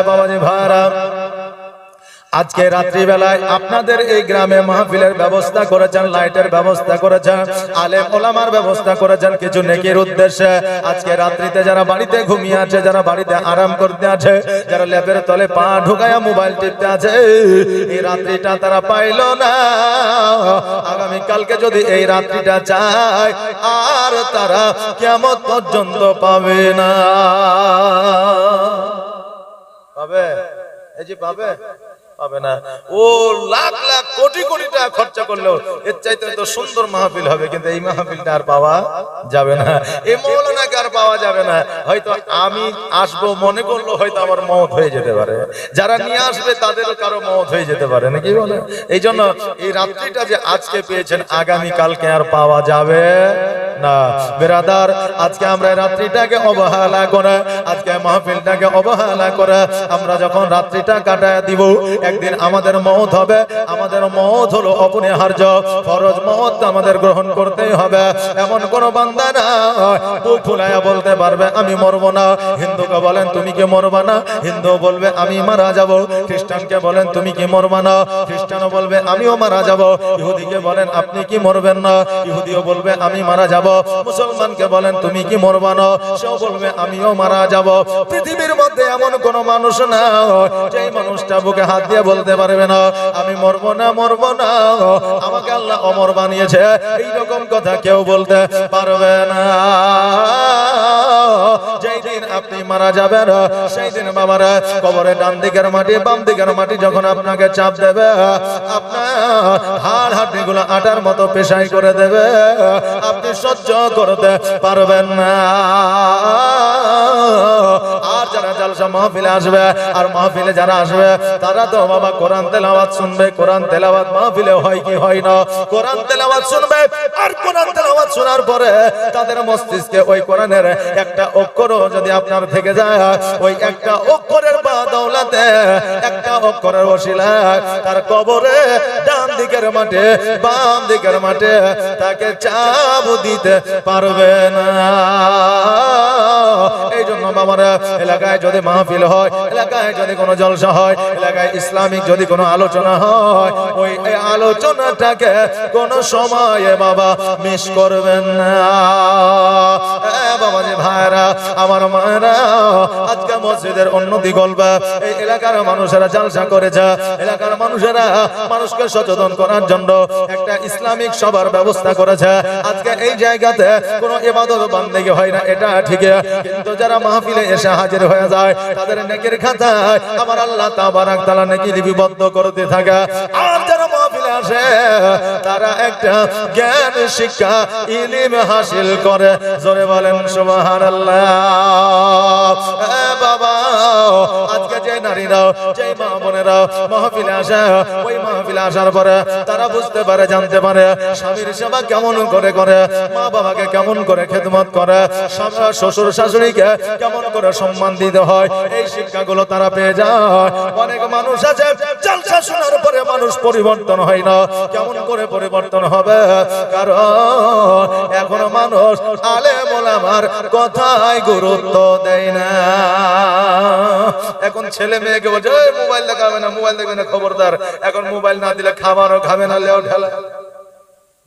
বাবাজি ভাইরা, আজকে রাত্রি বেলায় আপনাদের এই গ্রামে মাহফিলের ব্যবস্থা করেছেন, লাইটের ব্যবস্থা করেছেন, আলেম ওলামার ব্যবস্থা করেছেন কিছু নেকির উদ্দেশ্যে। আজকে রাত্রিতে যারা বাড়িতে ঘুমিয়ে আছে, যারা বাড়িতে আরাম করতে আছে, যারা লেপের তলে পা ঢুকায়া মোবাইল টিপতে আছে, এই রাত্রিটা তারা পাইল না। আগামী কালকে যদি এই রাত্রিটা চায়, আর তারা কিয়ামত পর্যন্ত পাবে না। পাবে? এই যে পাবে, পাবে না। ও লাখ লাখ কোটি কোটি টাকা খরচা করলো এর চাইতে তো সুন্দর মাহফিল হবে, কিন্তু এই মাহফিলটা আর পাওয়া যাবে না, এই মৌলানাকে আর পাওয়া যাবে না। হয়তো আমি আসবো মনে করলো, হয়তো আমার মওত হয়ে যেতে পারে, যারা নিয়ে আসবে তাদেরও কারো মওত হয়ে যেতে পারে, নাকি বলে? এই জন্য এই রাত্রিটা যে আজকে পেয়েছেন, আগামী কালকে আর পাওয়া যাবে না। বেরাদার, আজকে আমরা রাত্রিটাকে অবহেলা করে, আজকে মাহফিলটাকে অবহেলা করে আমরা যখন রাত্রিটা কাটায় দিব, একদিন আমাদের মওত হবে। আমাদের মওত হলো অপরিহার্য, ফরজ মওত আমাদের গ্রহণ করতেই হবে। এমন কোন বান্দা না বুক ফুলায়া বলতে পারবে আমি মরবো না। হিন্দুকে বলেন তুমি কি মরবা না, হিন্দু বলবে আমি মারা যাব। খ্রিস্টানকে বলেন তুমি কি মরবা না, খ্রিস্টানও বলবে আমিও মারা যাব। ইহুদিকে বলেন আপনি কি মরবেন না, ইহুদিও বলবে আমি মারা যাব। মুসলমানকে বলেন তুমি কি মরবা না, সেও বলবে আমিও মারা যাব। পৃথিবীর মধ্যে এমন কোন মানুষ না যেই মানুষটা বুকে হাত দিয়ে বলতে পারবে না আমি মরবো না, মরবো না, আমাকে আল্লাহ অমর বানিয়েছে, এইরকম কথা কেউ বলতে পারবে না। যেই দিন আপনি মারা যাবেন, সেই দিন বাবারা কবরে ডান দিকের মাটি বাম দিকের মাটি যখন আপনাকে চাপ দেবে, আপনার হাড় হাড্ডিগুলো আটার মতো পেশাই করে দেবে, আপনি সহ্য করতে পারবেন না। আর যারা জালসা মাহফিলে আসবে, আর মাহফিলে যারা আসবে, তারা তো বাবা কোরআন তেলাওয়াত শুনবে। কোরআন তেলাওয়াত মাহফিলে হয় কি হয় না? কোরআন তেলাওয়াত শুনবে, আর কোরআন তেলাওয়াত শোনার পরে তাদের মস্তিষ্কে ওই কোরআনের একটা অক্ষরও যদি আপনার থেকে যায়, ওই একটা অক্ষরের বাদৌলাতে, একটা অক্ষরের ওসিলায় তার কবরে ডান দিকের মাঠে বাম দিকের মাঠে তাকে চাপ দিতে পারবে না। এই জন্য বাবারা, এলাকায় যদি মাহফিল হয়, এলাকায় যদি কোনো জলসা হয়, এলাকায় ইসলামিক যদি কোনো আলোচনা হয়, ওই আলোচনাটাকে কোন সময়ে বাবা মিস করবেন না। বাবা যে ভাইরা, আমার মায়েরা, আজকে মসজিদের উন্নতি গল্পে এই এলাকার মানুষেরা জলসা করেছে। এলাকার মানুষেরা মানুষকে সচেতন করার জন্য একটা ইসলামিক সভার ব্যবস্থা করেছে। আজকে এই জায়গাতে কোনো ইবাদত বান্দেগি হয় না, এটা ঠিক, কিন্তু যারা মাহফিলে এসে হাজির হয়ে যায়, তাদের নেকির খাতায় আমার আল্লাহ তাবারাক তাআলা নেকি লিপিবদ্ধ করতে থাকে। আর যারা মাহফিলে আসে, তারা একটা জ্ঞান শিক্ষা ইলম হাসিল করে। জোরে বলেন সুবহানাল্লাহ। বাবা, আজকে যে নারীরা, যে মা বোনেরা মাহফিলে আসে, ওই মাহফিলে আসার পরে তারা বুঝতে পারে, জানতে পারে স্বামীর সেবা কেমন করে করে, মা বাবাকে কেমন করে খেদমত করে, শ্বশুর শাশুড়িকে কেমন করে সম্মান দিতে হয়, এই শিক্ষাগুলো তারা পেয়ে যায়। অনেক মানুষ আছে জলসা শোনার পরে মানুষ পরিবর্তন হয় না। কেমন করে পরিবর্তন হবে? কারণ এখন মানুষ আলেম ওলামার কথায় গুরুত্ব দেয় না। এখন ছেলে মেয়েকে বলছে মোবাইল দেখাবে না, মোবাইল দেখবে না, খবরদার। এখন মোবাইল না দিলে খাবারও খাবে না, লেও ঢেলা।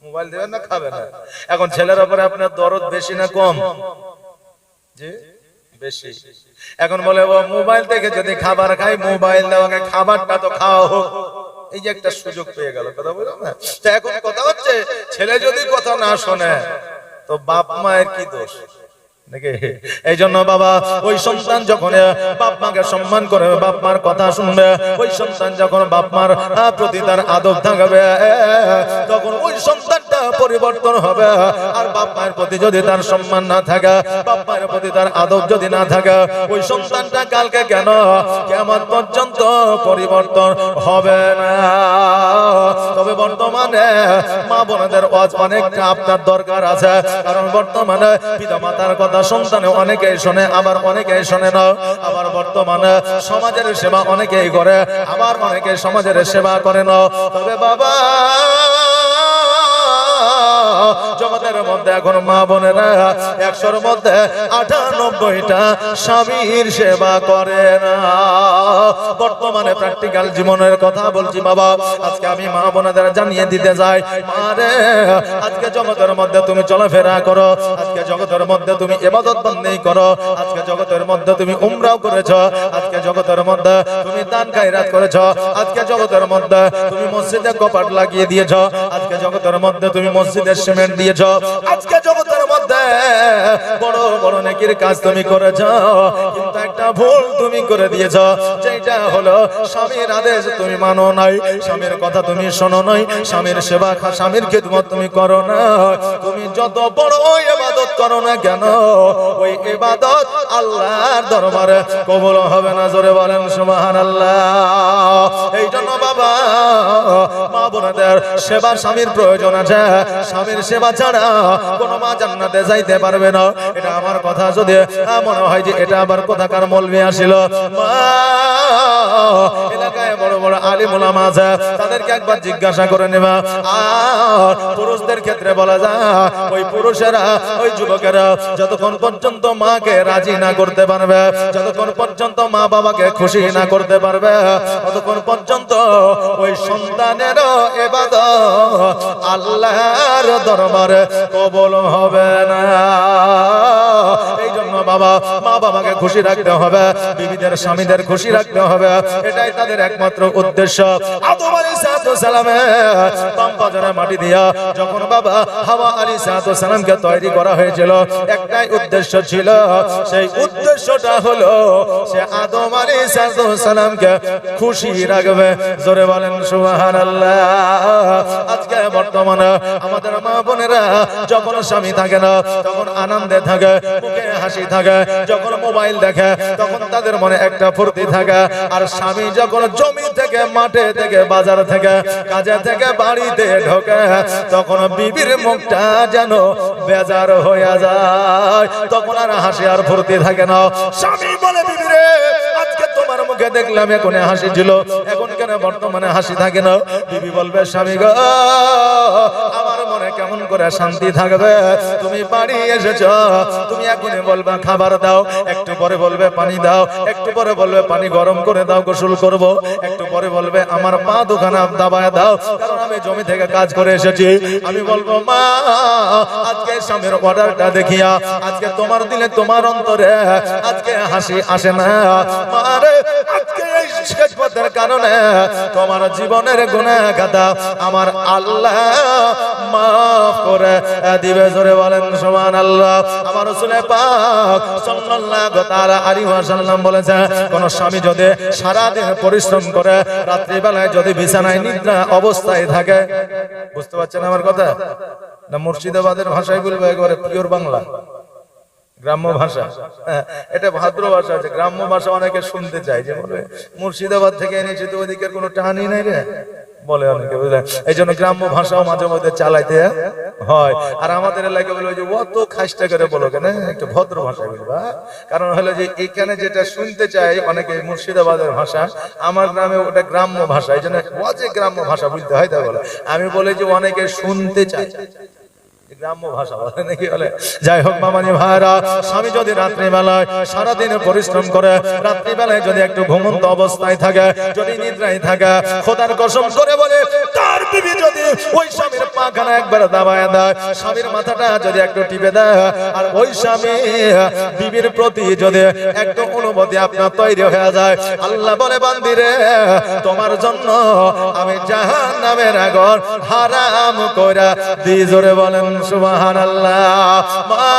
মোবাইল দেবেন না, খাবে না। এখন ছেলের উপরে আপনার দরদ বেশি না কম? জি বেশি। এখন বলে ও মোবাইল থেকে যদি খাবার খাই, মোবাইল দেওয়াকে খাবারটা তো খাওয়া হোক। এই যে একটা সুযোগ পেয়ে গেল, কথা বললাম না? এখন কথা হচ্ছে, ছেলে যদি কথা না শোনে তো বাপ মায়ের কি দোষ? এই জন্য বাবা, ওই সন্তান যখন বাপ মাকে সম্মান করে, বাপ মার কথা শুনবে, ওই সন্তান যখন বাপ মার প্রতি তার আদব থাকবে, তখন ওই সন্তানটা পরিবর্তন হবে। আর বাপ মায়ের প্রতি যদি তার সম্মান না থাকে, বাপ মায়ের প্রতি তার আদব যদি না থাকে, ওই সন্তানটা কালকে কেন কিয়ামত পর্যন্ত পরিবর্তন হবে না। তবে বর্তমানে মা বোনদের ওয়াজ অনেকটা আপনার দরকার আছে, কারণ বর্তমানে পিতা মাতার কথা সন্তানে অনেকেই শোনে, আবার অনেকেই শোনে না। আবার বর্তমানে সমাজের সেবা অনেকেই করে, আবার অনেকে সমাজের সেবা করে না। তবে বাবা, জগতের মধ্যে এখন মা বোনেরা 100-র মধ্যে 98টা স্বামীর সেবা করে না। বর্তমানে প্র্যাকটিক্যাল জীবনের কথা বলছি বাবা। আজকে আমি মা বোনেদের জানিয়ে দিতে যাই, মারে আজকে জগতের মধ্যে তুমি চলাফেরা করো, আজকে জগতের মধ্যে তুমি ইবাদত বন্দেগি করো, আজকে জগতের মধ্যে তুমি উমরাও করেছো, আজকে জগতের মধ্যে তুমি দান খায়রাত করেছো, আজকে জগতের মধ্যে তুমি মসজিদে কপাট লাগিয়ে দিয়েছো, আজকে জগতের মধ্যে তুমি মসজিদের সিমেন্ট দিয়েছো, আজকে জগতের মধ্যে বড় বড় নেকির কাজ তুমি করেছো, কিন্তু একটা ভুল তুমি করে দিয়েছো, যেটা হলো স্বামীর আদেশ তুমি মানো নাই, স্বামীর কথা তুমি শোনো নাই, স্বামীর সেবা স্বামীর খিদমত তুমি করো না। তুমি যত বড় ইবাদত করো না কেন, ওই ইবাদত আল্লাহর দরবারে কবুল হবে না। জোরে বলেন সুবহানাল্লাহ। এই জন্য বাবা মা বোনদের সেবা স্বামীর প্রয়োজন আছে, স্বামীর সেবা ছাড়া কোনো মা জান্নাতে যাইতে পারবে না। এটা আমার কথা যদি মনে হয় যে এটা আবার কোথাকার মৌলবি আসিল, এলাকায় বড় বড় আলিম উলামা আছে, তাদেরকে একবার জিজ্ঞাসা করে নেবা। আর পুরুষদের ক্ষেত্রে বলা যায়, ওই পুরুষেরা ওই যুবকেরা যতক্ষণ পর্যন্ত মাকে রাজি না করতে পারবে, যতক্ষণ পর্যন্ত মা বাবাকে খুশি না করতে পারবে, ততক্ষণ পর্যন্ত ওই সন্তানেরও ইবাদত আল্লাহর দরবারে কবুল হবে না। এই জন্য বাবা মা বাবাকে খুশি রাখতে হবে, বিবিদের স্বামীদের খুশি রাখতে হবে, এটাই তাদের একমাত্র উদ্দেশ্য। আদম আলাইহিস সালামে বাম পাজরে মাটি দিয়া যখন বাবা হাওয়া আলাইহিস সালামকে তৈরি করা হয়েছিল, একটাই উদ্দেশ্য ছিল, সেই উদ্দেশ্যটা হলো সে আদম আলাইহিস সালামকে খুশি রাখবে। জোরে বলেন সুবহানাল্লাহ। আজকে বর্তমানে আমাদের মা বোনেরা যখন স্বামী থাকে না তখন আনন্দে থাকে, মুখে হাসি থাকে, যখন মোবাইল দেখে তখন তাদের মনে একটা ফুর্তি থাকে, আর স্বামী যখন জমি থেকে মাঠে থেকে বাজার থেকে কাজে থেকে বাড়িতে ঢোকে তখন বিবির মুখটা যেন বেজার হয়ে যায়, তখন আর হাসি আর ফুর্তি থাকে না। স্বামী বলে বিবিরে আজকে তোমার মুখে দেখলাম এখন হাসি ছিল, এখন কেন বর্তমানে হাসি থাকে না? বিবি বলবে স্বামী গো আমার মনে কেমন করে শান্তি থাকবে, তুমি বাড়ি এসেছ, তুমি এখনই বলবে খাবার দাও, একটু পরে বলবে পানি দাও, একটু পরে বলবে পানি গরম করে দাও গোসল করব, একটু পরে বলবে আমার পা দুখানা দাবায় দাও কারণ আমি জমি থেকে কাজ করে এসেছি। আমি বলবো মা আজকে স্বামীর অর্ডারটা দেখিয়া আজকে তোমার দিলে তোমার অন্তরে আজকে হাসি আসে না, মারে আজকে এই শেষপথের কারণে তোমার জীবনের গুনাহ খাতা আমার আল্লাহ মাফ করে দিবে। জোরে বলেন সুবহানাল্লাহ। আমার রাসূল পাক সাল্লাল্লাহু তাআলা আলাইহি ওয়াসাল্লাম বলেছেন, কোন স্বামী যদি সারা দিন পরিশ্রম করে রাত্রি বেলায় যদি বিছানায় নিদ্রা অবস্থায় থাকে, বুঝতে পারছেন আমার কথা না? মুর্শিদাবাদের ভাষায় বলবো, একেবারে পিওর বাংলা গ্রাম্য ভাষা, এটা ভাদ্র ভাষা আছে, গ্রাম্য ভাষা অনেকে শুনতে চায়, যে বলে মুর্শিদাবাদ থেকে এনেছি তো ওদিকের কোনো টাহানি নাই রে বলে অনেকে, বুঝলেন? এই জন্য গ্রাম্য ভাষাও মাঝে মধ্যে চালাইতে হয়। আর আমাদের এলাকায় বলবো যে অত খাসটা করে বলো কেন, একটু ভদ্র ভাষায় বলবা, কারণ হলো যে এখানে যেটা শুনতে চাই অনেকে মুর্শিদাবাদের ভাষা, আমার গ্রামে ওটা গ্রাম্য ভাষা, এই জন্য যে গ্রাম্য ভাষা বলতে হয় তাই বলে। আমি বলি যে অনেকে শুনতে চাই গ্রাম্য ভাষা বলে নাকি বলে। যাই হোক মামানি ভাইরা, স্বামী যদি রাত্রি বেলায় সারাদিনে পরিশ্রম করে রাত্রি বেলায় যদি একটু ঘুমন্ত অবস্থায় থাকে, যদি নিদ্রায় থাকে, খোদার কসম করে বলে তার বিবি যদি ওই স্বামীর পাখানা একবার দাবায় দেয়, স্বামীর মাথাটা যদি একটু টিপে দেয়, আর ওই স্বামী বিবির প্রতি যদি একটু অনুমতি আপনার তৈরি হয়ে যায়, আল্লাহ বলে বান্দিরে তোমার জন্য আমি জাহান্নামের আগুন হারাম কইরা দিই। জোরে বলেন সুবহানাল্লাহ। মা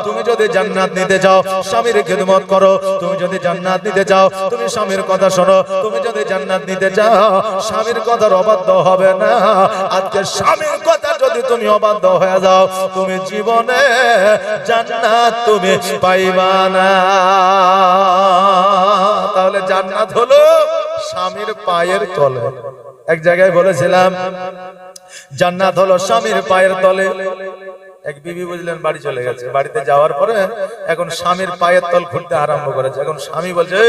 তুমি যদি জান্নাত নিতে চাও স্বামীর খিদমত করো, তুমি যদি জান্নাত নিতে চাও তুমি স্বামীর কথা শোনো, তুমি যদি জান্নাত নিতে চাও স্বামীর কথার অবাধ্য হবে না। আজকে স্বামীর কথা যদি তুমি অবাধ্য হয়ে যাও তুমি জীবনে জান্নাত তুমি পাইবা না। তাহলে জান্নাত হলো স্বামীর পায়ের তলে। এক জায়গায় বলেছিলাম জান্নাত হলো স্বামীর পায়ের তলে। এক বিবি বুঝলেন বাড়ি চলে গেছে, বাড়িতে যাওয়ার পরে এখন স্বামীর পায়ের তল খুঁড়তে আরম্ভ করেছে। এখন স্বামী বলছে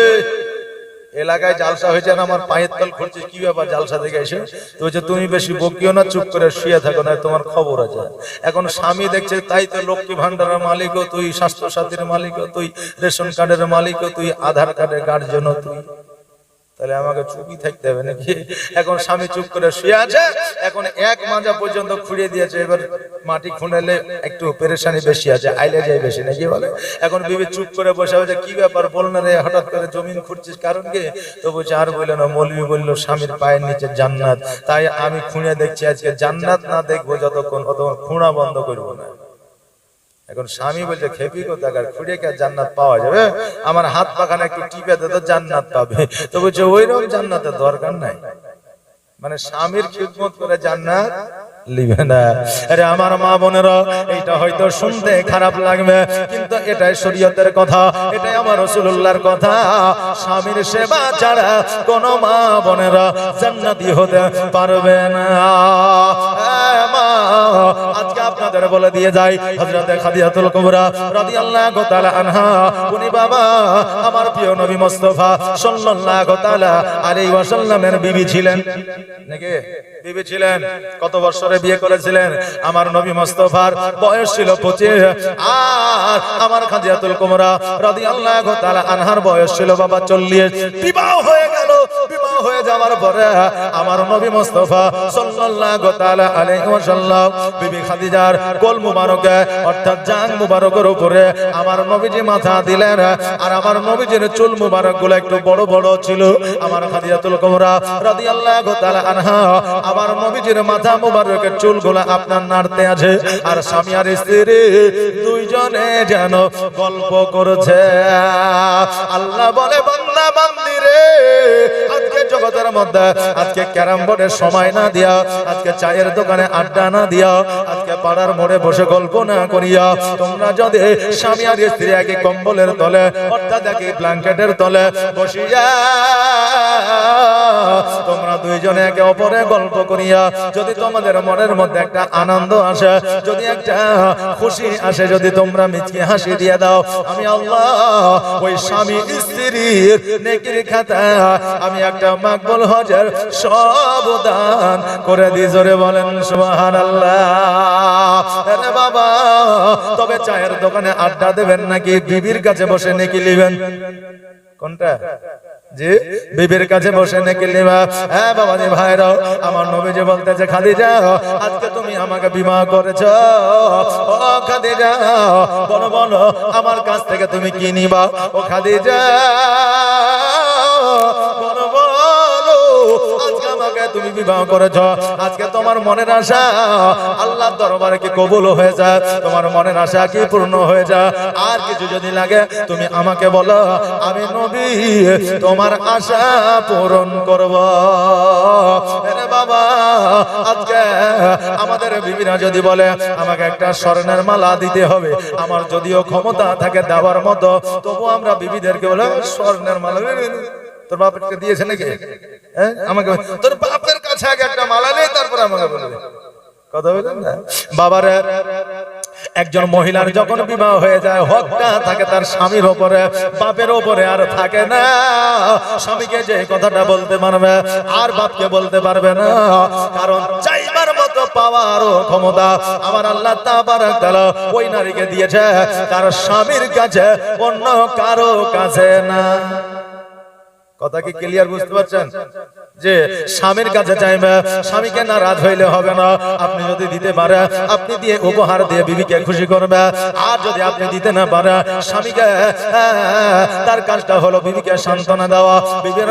এলাকায় জালসা হয়েছে না, আমার পায়ের তল খুলছে, কি ব্যাপার জালসা থেকে এসে? তো বলছে তুমি বেশি বকিও না, চুপ করে শুয়ে থাকো, না তোমার খবর আছে। এখন স্বামী দেখছে তাই তো লক্ষ্মী ভান্ডারের মালিকও তুই, স্বাস্থ্য সাথীর মালিকও তুই, রেশন কার্ডের মালিকও তুই, আধার কার্ডের গার্জেনও তুই, তাহলে আমাকে চুপই থাকতে হবে নাকি? এখন স্বামী চুপ করে শুয়ে আছে, এখন এক মাজা পর্যন্ত খুঁড়িয়ে দিয়েছে, এবার মাটি খুঁড়ালে একটু পেরেশানি বেশি আছে, আইলে যায় বেশি নাকি বলে। এখন বিবি চুপ করে বসে আছে, কি ব্যাপার বল না রে, হঠাৎ করে জমিন খুঁড়ছিস কারণ কি? তো বলছে আর বললো না, মৌলবি বললো স্বামীর পায়ের নিচে জান্নাত, তাই আমি খুঁড়ে দেখছি, আজকে জান্নাত না দেখবো যতক্ষণ ততক্ষণ খুঁড়া বন্ধ করবো না। এখন স্বামী বলছে খেপি কোথাকার, খুঁড়ে কে জান্নাত পাওয়া যাবে? আমার হাত পাখানে একটু টিপে দে তো জান্নাত পাবে। তো বলছে ওইরকম জান্নাতের দরকার নাই, মানে স্বামীর খিদমত করে জান্নাত লিবে না। আরে আমার মা বোনেরা, এইটা হয়তো শুনতে খারাপ লাগবে, কিন্তু এটাই শরীয়তের কথা, এটাই আমার রাসূলুল্লাহর কথা। স্বামীর সেবা ছাড়া কোন মা বোনেরা জান্নাতি হতে পারবে না। আজকে আপনাদের বলে দিয়ে যাই, হযরতে খাদিজাতুল কুবরা রাদিয়াল্লাহু তাআলা আনহা, উনি বাবা আমার প্রিয় নবী মুস্তাফা সাল্লাল্লাহু তাআলা আলাইহি ওয়াসাল্লামের বিবি ছিলেন নাকি? বিবি ছিলেন। কত বছরে বিয়ে করেছিলেন? আমার নবী মুস্তাফার বয়স ছিল 25, আর আমার খাদিজাতুল কুবরা রাদিয়াল্লাহু তাআলা আনহার বয়স ছিল বাবা 40। বিবাহ হয়ে গেল। বিবাহ হয়ে যাওয়ার পরে আমার নবী মুস্তাফা সাল্লাল্লাহু তাআলা আলাইহি ওয়াসাল্লাম বিবি খাদিজার কোল মুবারকে অর্থাৎ জান মুবারকের উপরে আমার নবীজি মাথা দিলেন, আর আমার নবীজির চুল মুবারকগুলো একটু বড় বড় ছিল। আমার খাদিজাতুল কুবরা রাদিয়াল্লাহু তাআলা আনহা আমার নবীজির মাথা মুবারকের চুলগুলো আপনার নাড়তে আছে, আর স্বামী আর স্ত্রী দুইজনে যেন গল্প করছে। আল্লাহ বলে বান্দা বান্দি রে, আজকে জগতের মধ্যে আজকে ক্যারাম বোর্ডের সময় না দিয়া, আজকে চায়ের দোকানে আড্ডা না দিয়া, আজকে পাড়ার মোড়ে বসে গল্প না করিয়া, তোমরা যদি স্বামী আর স্ত্রী একে কম্বলের তলে অর্থাৎ একে ব্ল্যাঙ্কেটের তলে বসিয়া তোমরা দুইজনে একে অপরে গল্প করিয়া যদি তোমাদের মনের মধ্যে একটা আনন্দ আসে, যদি একটা খুশি আসে, যদি তোমরা মিচকি হাসি দিয়ে দাও, আমি আল্লাহ ওই স্বামী স্ত্রীর নেকির খাতা আমি একটা মাকবুল হজের সব দান করে দিই। জোরে বলেন সুবহানাল্লাহ। আরে বাবা, তবে চায়ের দোকানে আড্ডা দেবেন নাকি বিবির কাছে বসে নেকি নেবেন? কোনটা? জি, বিবির কাছে বসে নেকি নেবা? হ্যাঁ বাবা জি ভাইরা, আমার নবীজি বলতেছে খাদিজা আজকে তুমি আমাকে বিবাহ করেছো, ও খাদিজা বলো বলো আমার কাছ থেকে তুমি কি নিবা? ও খাদিজা বলো বলো আজকে আমাকে তুমি বিবাহ করেছো, আজকে তোমার মনের আশা আল্লাহর দরবারে কি কবুল হয়ে যায়? তোমার মনের আশা কি পূর্ণ হয়ে যায়? আর কিছু যদি লাগে তুমি আমাকে বলো, আমি নবী তোমার আশা পূরণ করব। আরে বাবা, আজকে আমাদের বিবিরা যদি বলে আমাকে একটা স্বর্ণের মালা দিতে হবে, আমার যদিও ক্ষমতা থাকে দেওয়ার মতো, তবু আমরা বিবিদেরকে বলে স্বর্ণের মালা তোর বাপকে দিয়েছে নাকি? হ্যাঁ, আমাকে তোর বাপের কাছে আগে একটা মালা নেই, তারপর আমাকে বলবে। কথা বলেন না বাবারে। একজন মহিলার যখন বিবাহ হয়ে যায়, হকটা থাকে তার স্বামীর উপরে, বাপের উপরে আর থাকে না। স্বামীকে যে কথাটা বলতে পারবে আর বাপকে বলতে পারবে না, কারণ চাইবার মতো পাওয়ার ক্ষমতা আমার আল্লাহ তাবারক তাআলা ওই নারীকে দিয়েছে, তার স্বামীর কাছে, অন্য কারো কাছে না। কথা কি ক্লিয়ার বুঝতে পারছেন? যে স্বামীর কাছে চাইবে, স্বামীকে নারাজ হইলে হবে না। আপনি যদি দিতে পারে, আপনি দিয়ে উপহার দিয়ে বিবিকে খুশি করবে, আর যদি আপনি দিতে না পারে, স্বামীকে তার কাজটা হলো বিবিকে সান্ত্বনা দেওয়া। বিবির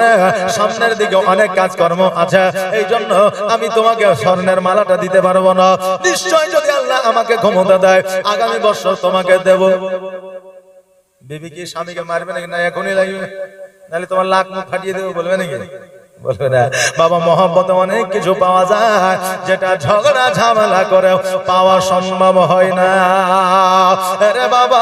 সামনের দিকে অনেক কাজকর্ম আছে, এই জন্য আমি তোমাকে স্বর্ণের মালাটা দিতে পারবো না। নিশ্চয় যদি আল্লাহ আমাকে ক্ষমতা দেয়, আগামী বছর তোমাকে দেব। বিবি কি স্বামীকে মারবে নাকি? না, এখনই লাগবে, নাহলে তোমার লাখ মুখ ফাটিয়ে দেবো বলবে নাকি? বলবে না। বাবা, মহব্বতে অনেক কিছু পাওয়া যায় যেটা ঝগড়া ঝামেলা করে পাওয়া সম্ভব হয় না। আরে বাবা,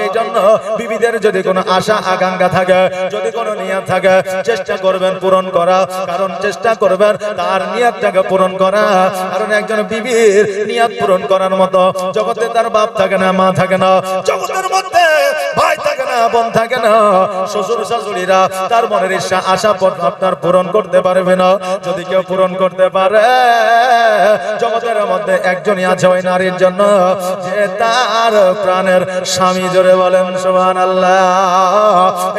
এই জন্য বিবিদের যদি কোনো আশা আকাঙ্ক্ষা থাকে, যদি কোনো নিয়ত থাকে, চেষ্টা করবেন পূরণ করা, কারণ চেষ্টা করবেন তার নিয়তটাকে পূরণ করা। কারণ একজন বিবির নিয়ত পূরণ করার মতো জগতে তার বাপ থাকে না, মা থাকে না, জগতের মধ্যে ভাই থাকে না, মা বোন থাকে না, শ্বশুর শাশুড়িরা তার মনের ইচ্ছা আশা আপনার পূরণ করতে পারবে না। যদি কেউ পূরণ করতে পারে, জগতের মধ্যে একজনই আছে ওই নারীর জন্য যে তার প্রাণের স্বামী। জোরে বলেন সুবহানাল্লাহ।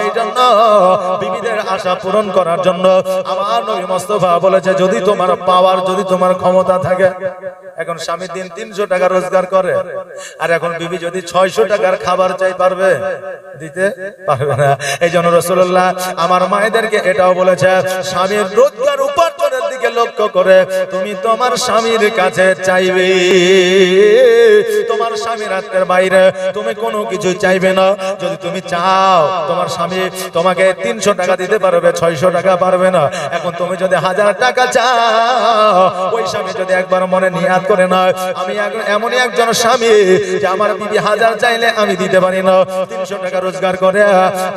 এই জন্য বিবিদের আশা পূরণ করার জন্য আমার নবী মুস্তাফা বলেছে, যদি তোমার পাওয়ার, যদি তোমার ক্ষমতা থাকে। এখন স্বামী দিন 300 টাকা রোজগার করে, আর এখন বিবি যদি 600 টাকার খাবার চাই, পারবে দিতে? পারবে না। এই জন্য রাসূলুল্লাহ আমার মায়েদেরকে এটাও বলেছে, স্বামীর রোজগার উপার্জনের দিকে লক্ষ্য করে তুমি তোমার স্বামীর কাছে চাইবে। তোমার স্বামীর হাতের বাইরে তুমি কোনো কিছু চাইবে না। যদি তুমি চাও তোমার স্বামী তোমাকে 300 টাকা দিতে পারবে, 600 টাকা পারবে না। এখন তুমি যদি 1000 টাকা চাও, ওই স্বামী যদি একবার মনে নিয়াত করে না, আমি এমনই একজন স্বামী যে আমার বিবি 1000 চাইলে আমি দিতে পারি না, 300 টাকা রোজগার করে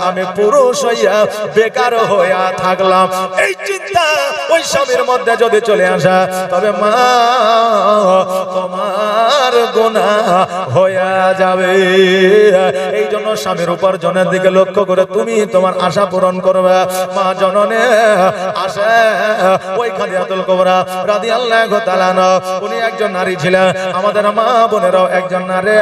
আমি পুরুষ হইয়া বেকার হইয়া থাকলাম, এই চিন্তা ওই স্বামীর মধ্যে যদি চলে আসা, তবে মা তোমার গুনাহ হইয়া যাবে। এই জন্য স্বামীর উপার্জনের দিকে লক্ষ্য করে তুমি তোমার আশা পূরণ করবে। মা জননে আশা ওই খাদিজাতুল কুবরা রাদিয়াল্লাহু তাআলা আনহা, উনি একজন নারী ছিলেন। আমাদের মা বোনেরাও একজন নারী।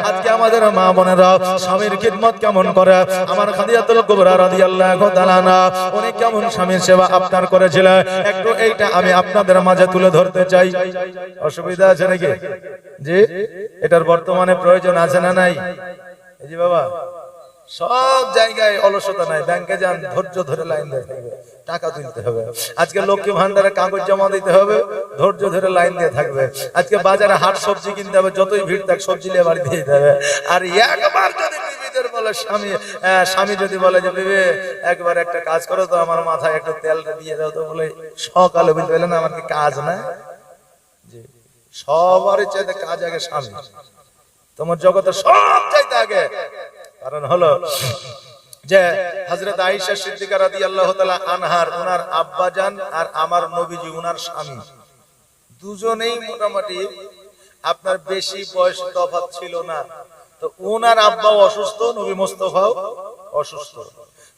আজকে আমাদের মা বোনেরা স্বামীর খিদমত কেমন করে, আমার খাদিজাতুল কুবরা রাদিয়াল্লাহু তাআলা আনহা উনি কেমন স্বামীর সেবা আপনার করেছিলেন, একটু এইটা আমি আপনাদের মাঝে তুলে ধরতে চাই। অসুবিধা আছে নাকি? জি, এটার বর্তমানে প্রয়োজন আছে না নাই? জি বাবা, সব জায়গায় অলসতা নাই। ব্যাংকে যান, ধৈর্য ধরে লাইন দিয়ে থাকবে, টাকা তুলতে হবে। আজকে লক্ষ্মী ভান্ডারে কাগজ জমা দিতে হবে, ধৈর্য ধরে লাইন দিয়ে থাকবে। আজকে বাজারে হাট সবজি কিনতে হবে, যতই ভিড় থাক সবজি নিয়ে বাড়ি দিয়ে দিতে হবে। আর একবার যদি বিবিদের বলে স্বামী যদি বলে যে বিবি একবার একটা কাজ করো তো, আমার মাথায় একটু তেলটা দিয়ে দাও তো, বলে সকালে বুঝতে পারলেন আমার কি কাজ না? জি, সবারই চাইতে কাজ আগে স্বামী, তোমার জগতে সব চাইতে আগে। কারণ হলো যে হযরত আয়েশা সিদ্দিকা রাদিয়াল্লাহু তাআলা আনহার ওনার আব্বাজান আর আমার নবীজি ওনার স্বামী দুজনেই মোটামুটি আপনার বেশি বয়স তফাৎ ছিল না। তো ওনার আব্বাও অসুস্থ, নবী মুস্তাফাও অসুস্থ।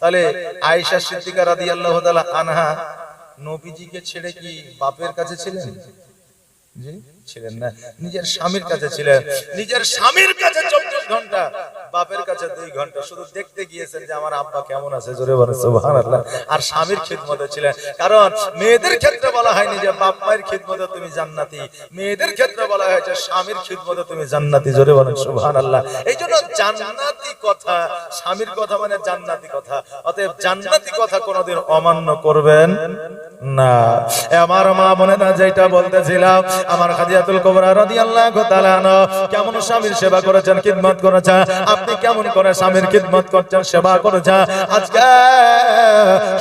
তাহলে আয়েশা সিদ্দিকা রাদিয়াল্লাহু তাআলা আনহা নবীজিকে ছেড়ে কি বাপের কাছে ছিলেন? জি ছিলেন না, নিজের স্বামীর কাছে ছিলেন। নিজের স্বামীর কাছে 24 ঘন্টা, বাপের কাছে 2 ঘন্টা। শুধু দেখতে গিয়েছেন যে আমার আব্বা কেমন আছে, জোরে বলেন সুবহানাল্লাহ। আর স্বামীর খিদমতে ছিলেন। কারণ মেয়েদের ক্ষেত্রে বলা হয়নি যে বাপ মায়ের খিদমতে তুমি জান্নাতি, মেয়েদের ক্ষেত্রে বলা হয়েছে স্বামীর খিদমতে তুমি জান্নাতি, জোরে বলেন সুবহানাল্লাহ। এই জন্য জান্নাতি কথা, স্বামীর কথা মানে জান্নাতি কথা। অতএব জান্নাতি কথা কোনোদিন অমান্য করবেন না। আমার মা বোনেরা যেটা বলতেছিলাম, আমার খাদিজাতুল কুবরা রাদিয়াল্লাহু তাআলা আনহা কেমন স্বামীর সেবা করেছেন, খিদমত করেছেন। আপনি কেমন করে স্বামীর খিদমত করছেন, সেবা করেছেন? আজকে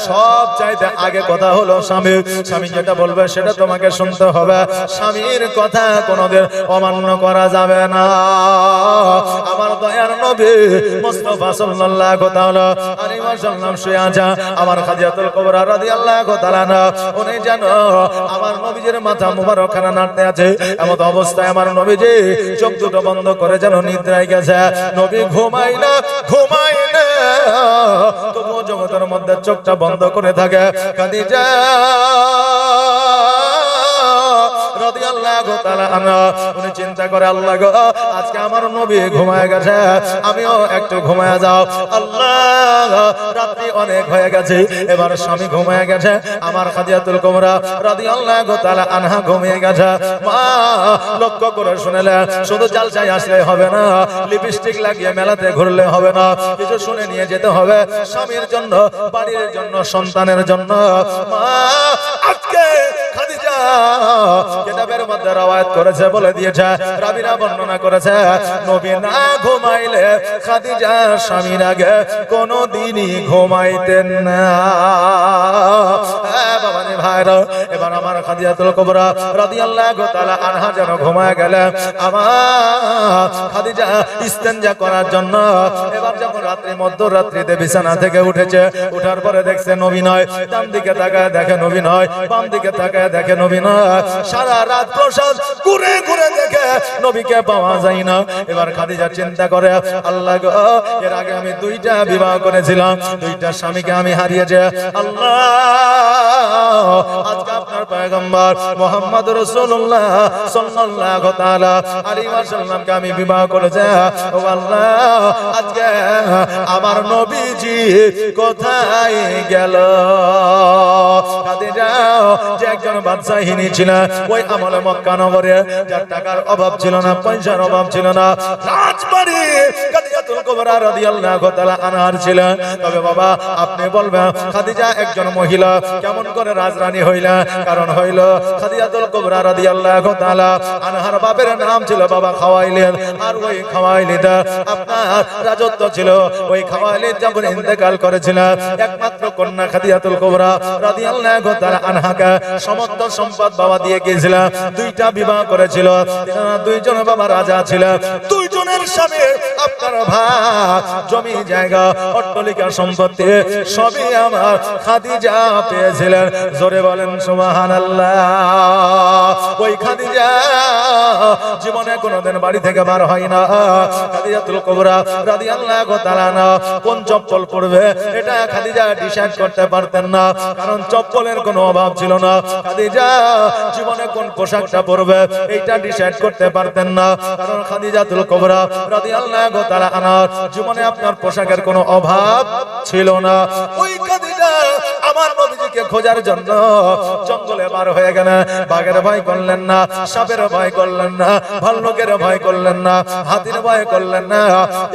সব চাইতে আগে কথা হলো স্বামী। স্বামী যেটা বলবে সেটা তোমাকে শুনতে হবে। স্বামীর কথা কোনোদিন অমান্য করা যাবে না। আমার দয়ার নবী মুস্তাফা সাল্লাল্লাহু তাআলা আলাইহি ওয়াসাল্লাম শুয়ে আছেন। আমার খাদিজাতুল কুবরা রাদিয়াল্লাহু তাআলা আনহা উনি জানো আমার নবীজির মাথা মুবারক খানা নাড়তে আছে। এমন অবস্থায় আমার নবীজি চোখ দুটো বন্ধ করে যেন নিদ্রায় গেছে। নবী ঘুমাই না তবুও জগতের মধ্যে চোখটা বন্ধ করে থাকে। খাদিজা রাদিয়াল্লাহু তাআলা আনহা উনি চিন্তা করে, আল্লাহ গো আজকে আমার নবী ঘুমায় গেছে, আমিও একটু ঘুমায় যাও। আল্লাহ রাত্রি অনেক হয়ে গেছে, এবার স্বামী ঘুমায় গেছে, আমার খাদিজাতুল কুবরা রাদিয়াল্লাহু তাআলা আনহা ঘুমিয়ে গেছে। মা লক্ষ্য করে শুনেলে, শুধু জালসায় আসলে হবে না, লিপস্টিক লাগিয়ে মেলাতে ঘুরলে হবে না, কিছু শুনে নিয়ে যেতে হবে স্বামীর জন্য, বাড়ির জন্য, সন্তানের জন্য। মা আজকে খাদিজা কিতাবের মধ্যে রওয়ায়াত করেছে, বলে দিয়েছে, রাবিরা বর্ণনা করেছে, নবী না ঘুমাইলে খাদিজা স্বামীর আগে কোনদিনই ঘুমাইতেন না। বাবারে ভাইরা, এবার আমার খাদিজাতুল কুবরা রাদিয়াল্লাহু তাআলা আনহা যেন ঘুমায় গেলেন। আমার খাদিজা ইস্তেনজা করার জন্য এবার যখন রাত্রি মধ্যরাত্রিতে বিছানা থেকে উঠেছে, উঠার পরে দেখছে নবী নয়, ডান দিকে তাকায় দেখে নবী নয়, বাম দিকে তাকায় দেখে নবী নয়, সারা রাত প্রসাদ ঘুরে ঘুরে দেখে নবীকে পাওয়া যায় না। এবার খাদিজা চিন্তা করে, আল্লাহ গো, এর আগে আমি দুইটা বিবাহ করেছিলাম, দুইটা স্বামীকে আমি হারিয়েছি। আল্লাহ, আজকে আপনার পয়গম্বর মুহাম্মদ রাসূলুল্লাহ সাল্লাল্লাহু তাআলা আলাইহি ওয়াসাল্লামকে আমি বিবাহ করেছি। ও আল্লাহ, আজকে আমার নবীজি কোথায় গেল? খাদিজা যে একজন বাদশাহিনী ছিল, ওই আমলে মক্কা নগরে যার টাকার অভাব ছিল না, পয়সার অভাব ছিল না, রাজবাড়ি খাদিজাতুল কুবরা রাদিয়াল্লাহু তাআলা আনহার ছিল। তবে বাবা, আপনি বলবেন খাদিজা একজন মহিলা কেমন করে রাজরানী হইলা? কারণ হইল খাদিজাতুল কুবরা রাদিয়াল্লাহু তাআলা আনহার বাপের নাম ছিল বাবা খাওয়াইলিদ, আর ওই খাওয়াইলিদ আপনার রাজত্ব ছিল। ওই খাওয়াইলিদ যখন ইন্তেকাল করেছিল, একমাত্র কন্যা খাদিজাতুল কুবরা রাদিয়াল্লাহু তাআলা আনহাকে সমস্ত সম্পদ বাবা দিয়ে গিয়েছিল। দুইটা বিবাহ করেছিল, দুইজন বাবা রাজা ছিল, দুইজনের স্বামী আপনার ভাগ জমি জায়গা অট্টালিকা সম্পত্তি সবই আমার খাদিজা পেয়েছিলেন। জোরে বলেন সুবহানাল্লাহ। ওই খাদিজা জীবনে কোনোদিন বাড়ি থেকে বার হয় না। খাদিজাতুল কুবরা রাদিয়াল্লাহু তাআলা না কোন চপ্পল পরবে এটা খাদিজা ডিসাইড করতে পারতেন না, কারণ চপ্পলের কোনো অভাব ছিল না। খাদিজা জীবনে কোন পোশাকটা পরবে এইটা ডিসাইড করতে পারতেন না, কারণ খাদিজাতুল কুবরা রাদিয়াল্লাহু তাআলা আনহার জীবনে আপনার পোশাকের কোনো অভাব ছিল না। ওই খাদিজা আমার নবীজিকে খোঁজার জন্য জঙ্গলে বার হয়ে গেলেন। বাঘের ভয় করলেন না, সাপের ভয় করলেন না, ভাল্লুকের ভয় করলেন না, হাতির ভয় করলেন না।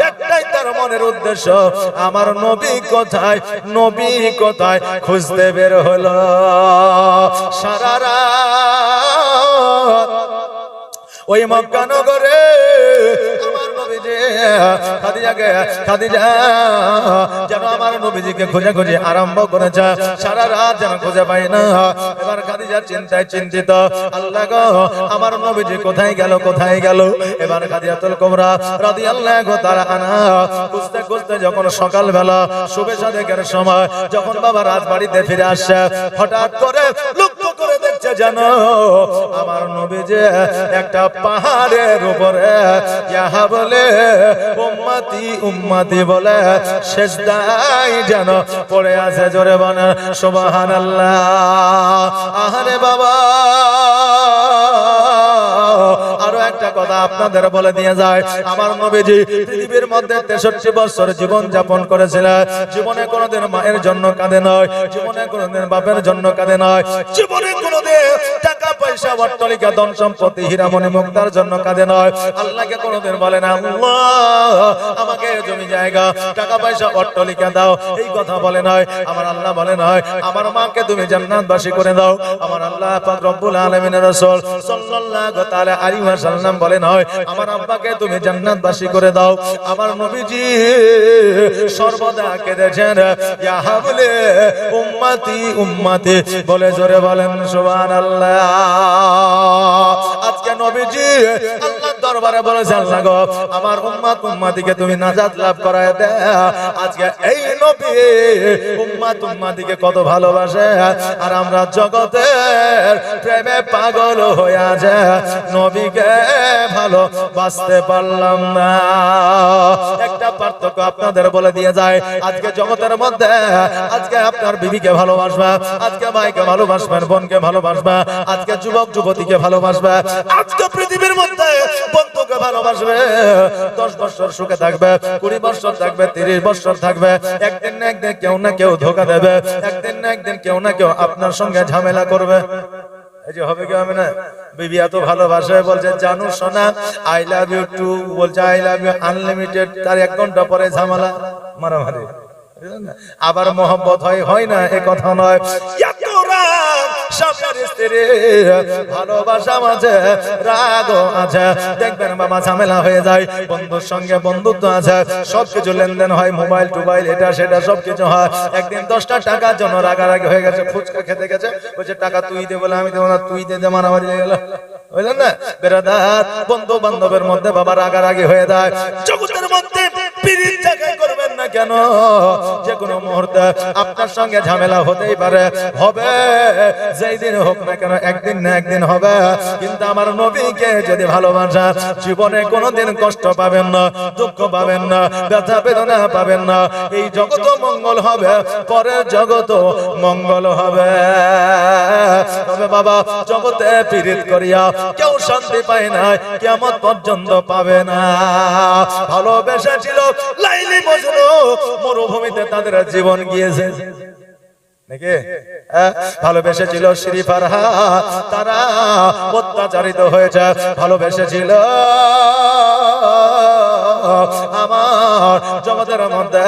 একটাই তার মনের উদ্দেশ্য, আমার নবী কোথায়, নবী কোথায়, খুঁজতে বের হলো। সারা রাত ওই মক্কা নগরে আমার নবীজি খাদিজা যেন আমার নবীজিকে খোঁজাখুঁজি আরম্ভ করেছে। সারা রাত যেন খুঁজে পাই না। এবার খাদিজা চিন্তায় চিন্তিত, আল্লাহ গো, আমার নবীজি কোথায় গেল, কোথায় গেল? এবার খাদিজাতুল কুবরা রাদিয়াল্লাহু তাআলা আনহা খুঁজতে খুঁজতে যখন সকালবেলা শুভে সাদেকের সময় যখন বাবা রাজবাড়িতে ফিরে আসছে, হঠাৎ করে লক্ষ্য করে দেখছে যেন আমার নবীজি একটা পাহাড়ের উপরে ইহা বলে উম্মতি উম্মতি বলে সেজদায় যেন পড়ে আছে। জোরে বলেন সুবহানাল্লাহ। আহারে বাবা, আরো একটা কথা আপনাদের বলে দিয়ে যায়, আমার নবীজি পৃথিবীর মধ্যে 63 বছর জীবন যাপন করেছিলেন। জীবনে কোনোদিন মায়ের জন্য কাঁদে নয়, জীবনে কোনোদিন বাপের জন্য কাঁদে নয়, জীবনে কোনোদিন টাকা পয়সা অট্টালিকা ধন সম্পত্তি হীরামণি মুক্তার জন্য কাঁদে নয়। আল্লাহকে কোনোদিন বলে না আল্লাহ আমাকে জমি জায়গা টাকা পয়সা অট্টালিকা দাও, এই কথা বলে নয়। আমার আল্লাহ বলে নয় আমার মাকে তুমি জান্নাতবাসী করে দাও। আমার আল্লাহ পাক রব্বুল আলামিনের রাসূল সাল্লাল্লাহু তাআলা আলাইহি ওয়াসাল্লাম বলে নয় আমার আব্বাকে তুমি জান্নাতবাসী করে দাও। আমার নবীজি সর্বদা কেঁদেছেন ইয়া হাবলে উম্মতি উম্মতি বলে। জোরে বলেন সুবহানাল্লাহ। আজকে নবীজি আল্লাহর দরবারে বলেছেন আল্লাহ গো, আমার উম্মত উম্মতিকে তুমি নাজাত লাভ করায় দাও। আজকে এই নবী উম্মত উম্মতিকে কত ভালোবাসে, আর আমরা জগতের প্রেমে পাগল হয়ে আছে, নবীকে ভালোবাসতে পারলাম না। একটা পার্থক্য আপনাদের বলে দিয়ে যায়, আজকে জগতের মধ্যে আজকে আপনার বিবিকে ভালোবাসবা, আজকে মাইকে ভালোবাসবেন, বোনকে ভালোবাসবা, আজকে যুবক যুবতীকে ভালোবাসবা, আজকে পৃথিবীর মধ্যে বন্ধুকে ভালোবাসবে। 10 বছর সুখে থাকবে, 20 বছর থাকবে, 30 বছর থাকবে, একদিন না একদিন কেউ না কেউ ধোঁকা দেবে, একদিন না একদিন কেউ না কেউ আপনার সঙ্গে ঝামেলা করবে। এই যে হবে কি হবে না? বিবি এত ভালোবাসে, বলছে জানু সোনা আই লাভ ইউ টু, বলছে আই লাভ ইউ আনলিমিটেড, তার 1 ঘন্টা পরে ঝামেলা মারামারি। আবার মহব্বত হয় না, এ কথা নয়। এত রাত স্বামীর স্ত্রী ভালোবাসা মাঝে রাগও আছে, দেখবেন বাবা ঝামেলা হয়ে যায়, বন্ধুর সঙ্গে বন্ধুত্ব আছে, সবকিছু লেনদেন হয়, মোবাইল টোবাইল এটা সেটা সবকিছু হয়। একদিন 10টা টাকার জন্য রাগারাগি হয়ে গেছে, ফুচকা খেতে গেছে, বলছে টাকা তুই দে বলে আমি দেবো না, তুই দে, মারামারি হয়ে গেল, বুঝলেন না বেরাদার? বন্ধু বান্ধবের মধ্যে বাবা রাগারাগি হয়ে যায়। জগতের মধ্যে পিরিত জায়গায় করবেন না কেন, যে কোনো মুহূর্তে আপনার সঙ্গে ঝামেলা হতেই পারে, হবে, যেই দিন হোক না কেন একদিন না একদিন হবে। কিন্তু আমার নবীকে যদি ভালোবাসা, জীবনে কোনোদিন কষ্ট পাবেন না, দুঃখ পাবেন না, ব্যথা বেদনা পাবেন না। এই জগৎ মঙ্গল হবে, পরের জগৎ মঙ্গল হবে। তবে বাবা জগতে পিরিত করিয়া কেউ শান্তি পায় না, কিয়ামত পর্যন্ত পাবে না। ভালোবেসেছিল লাইলি মজনু, মরুভূমিতে তাদের জীবন গিয়েছে নাকি? ভালোবেসেছিল শ্রী ফারহাদ, তারা অত্যাচারিত হয়েছে। ভালোবেসেছিল আমার জগতের মধ্যে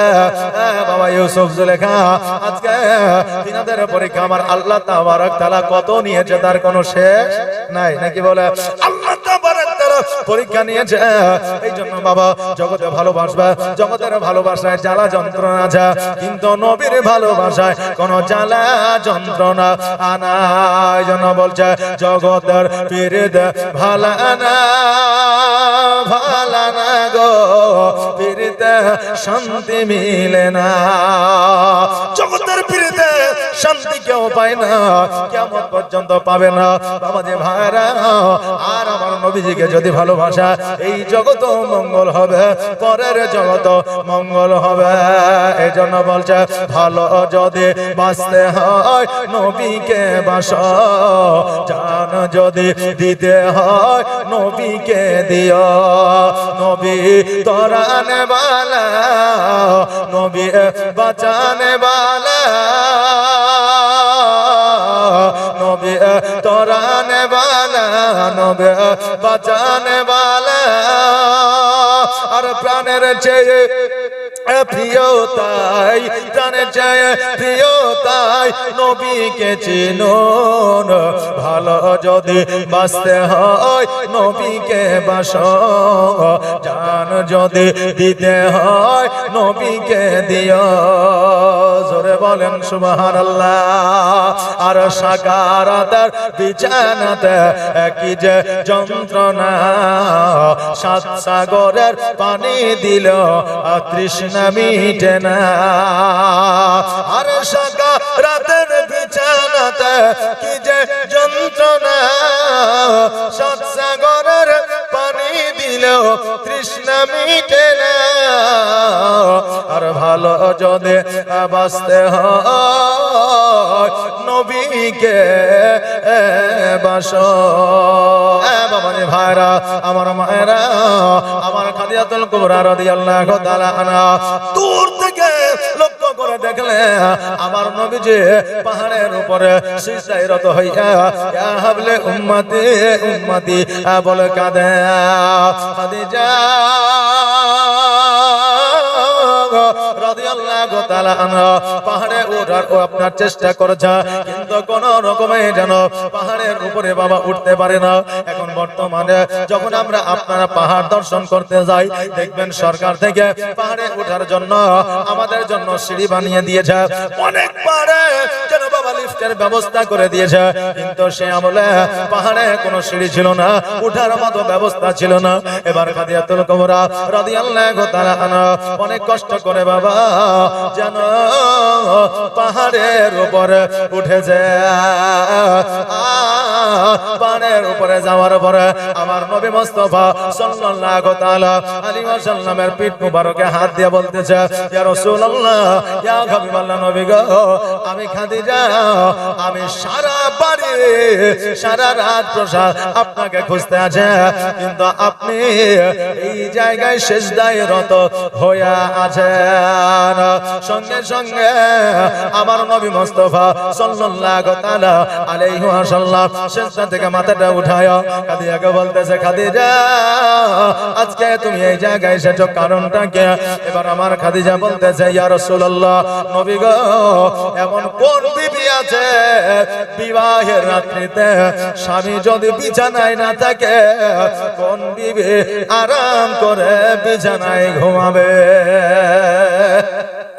বাবা ইউসুফ জুলেখা, আজকে তিনাদের পরীক্ষা আমার আল্লাহ তাবারক তাআলা কত নিয়েছে তার কোনো শেষ নাই, নাকি বলে? আল্লাহ তাবারক তাআলা পরীক্ষা নিয়েছে। এই জন্য বাবা জগতে ভালোবাসবা, জগতের ভালোবাসায় জ্বালা যন্ত্রণা আছে, কিন্তু নবীর ভালোবাসায় কোন জ্বালা যন্ত্রণা আনা। এই জন্য বলছে জগতের পিরিত ভালানা, ভালানা গো, পিরিতে শান্তি মিলে না। জগতের পিরিতে শান্তি কেউ পায় না, কিয়ামত পর্যন্ত পাবে না। বাবাজি ভাইরা, আর আমার নবীজিকে যদি ভালোবাসা, এই জগৎ মঙ্গল হবে, পরের জগৎ মঙ্গল হবে। এই জন্য বলছে ভালো যদি বাঁচতে হয় নবীকে বাসো, জান যদি দিতে হয় নবীকে দিও। নবী তরানে বালা, নবী বাঁচানে বালা, নবী তরানে বালা, নবী বাঁচানে বালা। আর প্রাণের চেয়ে প্রিয় তাই, প্রাণের চেয়ে প্রিয় তাই নবীকে চিনুন। ভালো যদি বাঁচতে হয় নবীকে বাসো, জান যদি দিতে হয় নবীকে দিও। জোরে বলেন সুবহানাল্লাহ। আর সাকারাতের বিছানাতে কি যে যন্ত্রণা, সাত সাগরের পানি দিল তৃষ্ণা মিটে না। আর সাকারাতের বিছানাতে কি যে যন্ত্রণা, সাত সাগরের পানি দিল তৃষ্ণা মিটে না। আর ভালো যদি বাঁচতে হয় নবীকে বাসো। বাবাজি ভাইরা, আমার মায়েরা, আমার খাদিজাতুল কুবরা রাদিয়াল্লাহু তাআলা আনহা দূর থেকে লক্ষ্য করে দেখলে আমার নবীজি পাহাড়ের উপরে সিজদায় রত হইয়া ইয়া হাবলে উম্মতি উম্মতি বলে কাঁদে। খাদিজা রাদিয়াল্লাহু তাআলা আনহা পাহাড়ে ওঠার ও আপনার চেষ্টা করেছে, কিন্তু কোন রকমে যেন পাহাড়ের উপরে বাবা উঠতে পারে না। এখন বর্তমানে যখন আমরা আপনারা পাহাড় দর্শন করতে যাই, দেখবেন সরকার থেকে পাহাড়ে ওঠার জন্য আমাদের জন্য সিঁড়ি বানিয়ে দিয়েছে, অনেক পাহাড়ে যেন বাবা লিফটের ব্যবস্থা করে দিয়েছে। কিন্তু সে আমলে পাহাড়ে কোনো সিঁড়ি ছিল না, ওঠার মতো ব্যবস্থা ছিল না। এবার খাদিজাতুল কুবরা রাদিয়াল্লাহু তাআলা আনহা অনেক কষ্ট করে বাবা যেন পাহাড়ের উপরে উঠেছে। পাহাড়ের উপরে যাওয়ার পরে আমার নবী মুস্তাফা সাল্লাল্লাহু তাআলা আলাইহি ওয়াসাল্লামের পিঠ মুবারকে হাত দিয়ে বলতেছে, ইয়া রাসূলুল্লাহ, ইয়া হাবিবাল্লাহ, নবী গো, আমি খাদিজা, আমি সারা বাড়ি সারা রাত প্রসাদ আপনাকে খুঁজতে আছে, কিন্তু আপনি এই জায়গায় সিজদায় রত হইয়া আছেন। সঙ্গে সঙ্গে আমার নবী মুস্তাফা সাল্লাল্লাহু তাআলা আলাইহি ওয়াসাল্লাম সেজদা থেকে মাথাটা উঠায় খাদিজাকে বলতেছে, খাদিজা আজকে তুমি এই জায়গায় এসেছো কারণটা কি? এবার আমার খাদিজা বলতেছে, ইয়া রাসূলুল্লাহ, নবী গো, এমন কোন বিবি আছে বিবাহের রাত্রিতে স্বামী যদি বিছানায় না থাকে, কোন বিবি আরাম করে বিছানায় ঘুমাবে?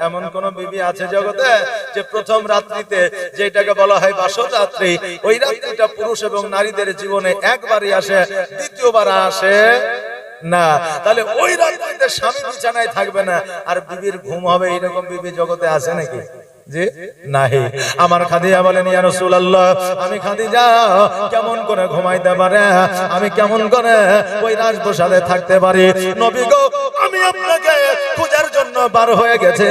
এমন কোন বিবি আছে জগতে যে প্রথম রাত্রিতে, যেটাকে বলা হয় বাসর রাত্রি, ওই রাত্রিটা পুরুষ এবং নারীদের জীবনে একবারই আসে, দ্বিতীয়বার আসে না? তাহলে ওই রাত্রিতে স্বামী বিছানায় থাকবে না আর বিবির ঘুম হবে, এরকম বিবি জগতে আছে নাকি? জি নাহি। আমার খাদিজা বলেন, ইয়া রাসূলুল্লাহ, আমি খাদিজা কেমন করে ঘুমাইতে পারে, আমি কেমন করে ওই রাজপ্রাসাদে থাকতে পারি? নবী গো, আমি আপনাকে খোঁজার জন্য বার হয়ে গেছে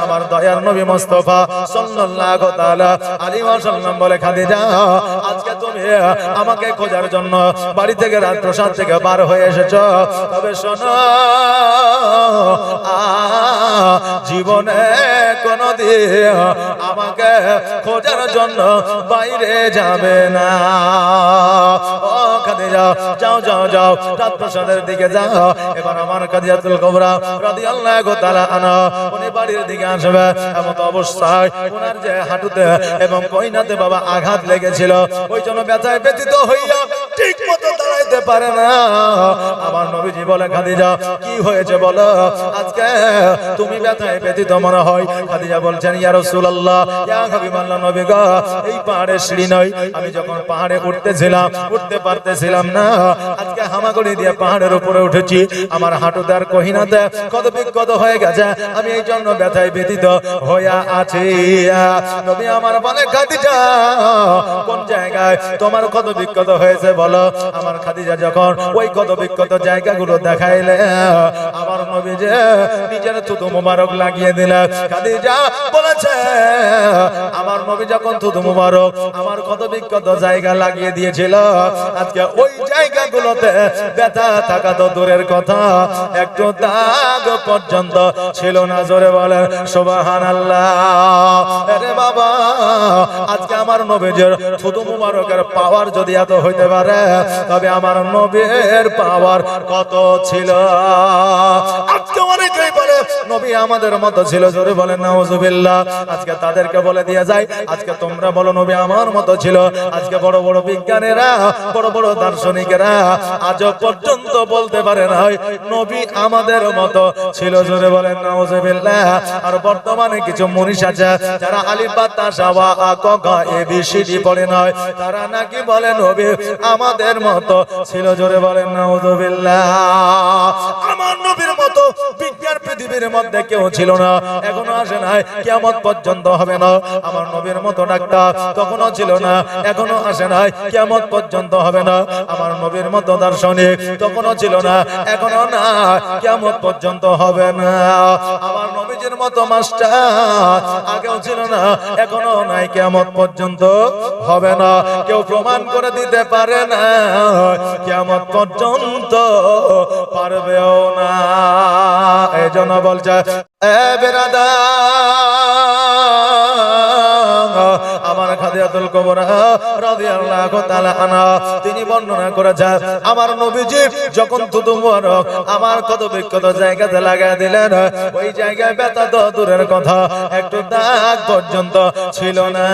আমার দয়ার নবী মুস্তাফা সাল্লাল্লাহু তাআলা আলাইহি ওয়াসাল্লাম বলে, খাদিজা আজকে তুমি আমাকে খোঁজার জন্য বাড়ি থেকে রাজপ্রাসাদ থেকে বার হয়ে এসেছো, তবে শোনো, জীবনে কোনদিন আমাকে খোঁজার জন্য বাইরে যাবে না। ও খাদিজা, যাও যাও যাও, রাজপ্রাসাদের দিকে যাও। এবার আমার খাদিজাতুল কুবরা রাদিয়াল্লাহু তাআলা আনহা উনি বাড়ির দিকে আসবে, এমন অবস্থায় ওনার যে হাঁটুতে এবং কইনাতে বাবা আঘাত লেগেছিল, ওই জন্য ব্যথায় ব্যথিত হইয়া ঠিক মতো দাঁড়াইতে পারে না। আমার নবীজি বলে, খাদিজা কি হয়েছে বলো, আজকে তুমি ব্যথায় ব্যথিত মনে হয়। খাদিজা বলছেন, ইয়া রাসূলুল্লাহ, ইয়া হাবিবাল্লাহ, নবী গো, এই পাহাড়ে সিঁড়ি নয়, আমি যখন পাহাড়ে উঠতেছিলাম উঠতে পারতেছিলাম না, আজকে হামাগুড়ি দিয়ে পাহাড়ের উপরে উঠেছি, আমার হাঁটুতে আর কহিনাতে কত বিক্ষত হয়ে গেছে, আমি এই জন্য ব্যথায় ব্যথিত হইয়া আছি। নবী আমার বলে, খাদিজা কোন জায়গায় তোমার কত বিক্ষত হয়েছে বলো? আমার খাদিজা যখন ওই কত বিক্ষত জায়গাগুলো দেখাইলে, আমার নবী যে নিজের থুতু মুবারক লাগিয়ে দিলেন। খাদিজা বলেছে, আমার নবী যখন থুতু মুবারক আমার কত বিক্ষত জায়গা লাগিয়ে দিয়েছিল, আজকে ওই জায়গাগুলোতে ব্যথা থাকা তো দূরের কথা, একটু দাগ পর্যন্ত ছিল না। জোরে বলেন সুবহানাল্লাহ। আরে বাবা, আজকে আমার নবীর থুতু মুবারকের পাওয়ার যদি এত হইতে পারে, তবে আমার নবীর পাওয়ার কত ছিল। আজকে অনেকেই বলে নবী আমাদের মতো ছিল, জোরে বলেন নাউজুবিল্লাহ। আজকে তাদেরকে বলে দিয়ে যায়, আজকে তোমরা বলো নবী আমার মতো ছিল। আজকে বড় বড় বিজ্ঞানীরা, বড় বড় দার্শনিকেরা আজ পর্যন্ত বলতে পারে না নবী আমাদের মতো ছিল, জোরে বলেন নাউজুবিল্লাহ। আর বর্তমানে কিছু মনীষ আছে যারা আলিফ বা তা সা ওয়া আ ক খ এবিসিডি পড়ে নয়, তারা নাকি বলে নবী আমাদের মতো ছিল, জোরে বলেন নাউজুবিল্লাহ। আমার নবীর মতো বিজ্ঞান পৃথিবীর মধ্যে কেউ ছিল না, এখনো আসে নাই, কিয়ামত পর্যন্ত হবে না। আমার নবীর মতো ডাক্তার তখনও ছিল না, এখনো আসে নাই, কিয়ামত পর্যন্ত হবে না। আমার নবীর মতো দার্শনিক তখনও ছিল না, এখনো না, কিয়ামত পর্যন্ত হবে না। আমার নবীজির মতো মাস্টার আগেও ছিল না, এখনো নাই, কিয়ামত পর্যন্ত হবে না। কেউ প্রমাণ করে দিতে পারে না, কিয়ামত পর্যন্ত পারবেও না। এজন্য বলছে, এ বেরাদার, আমার খাদিজাতুল কুবরা রাদিয়াল্লাহু তাআলা আনহা তিনি বর্ণনা করেছেন, আমার নবীজি যখন থুতু মুবারক আমার কত বিক্ষত জায়গাতে লাগায় দিলেন, ওই জায়গায় ব্যথা তো দূরের কথা, একটু দাগ পর্যন্ত ছিল না।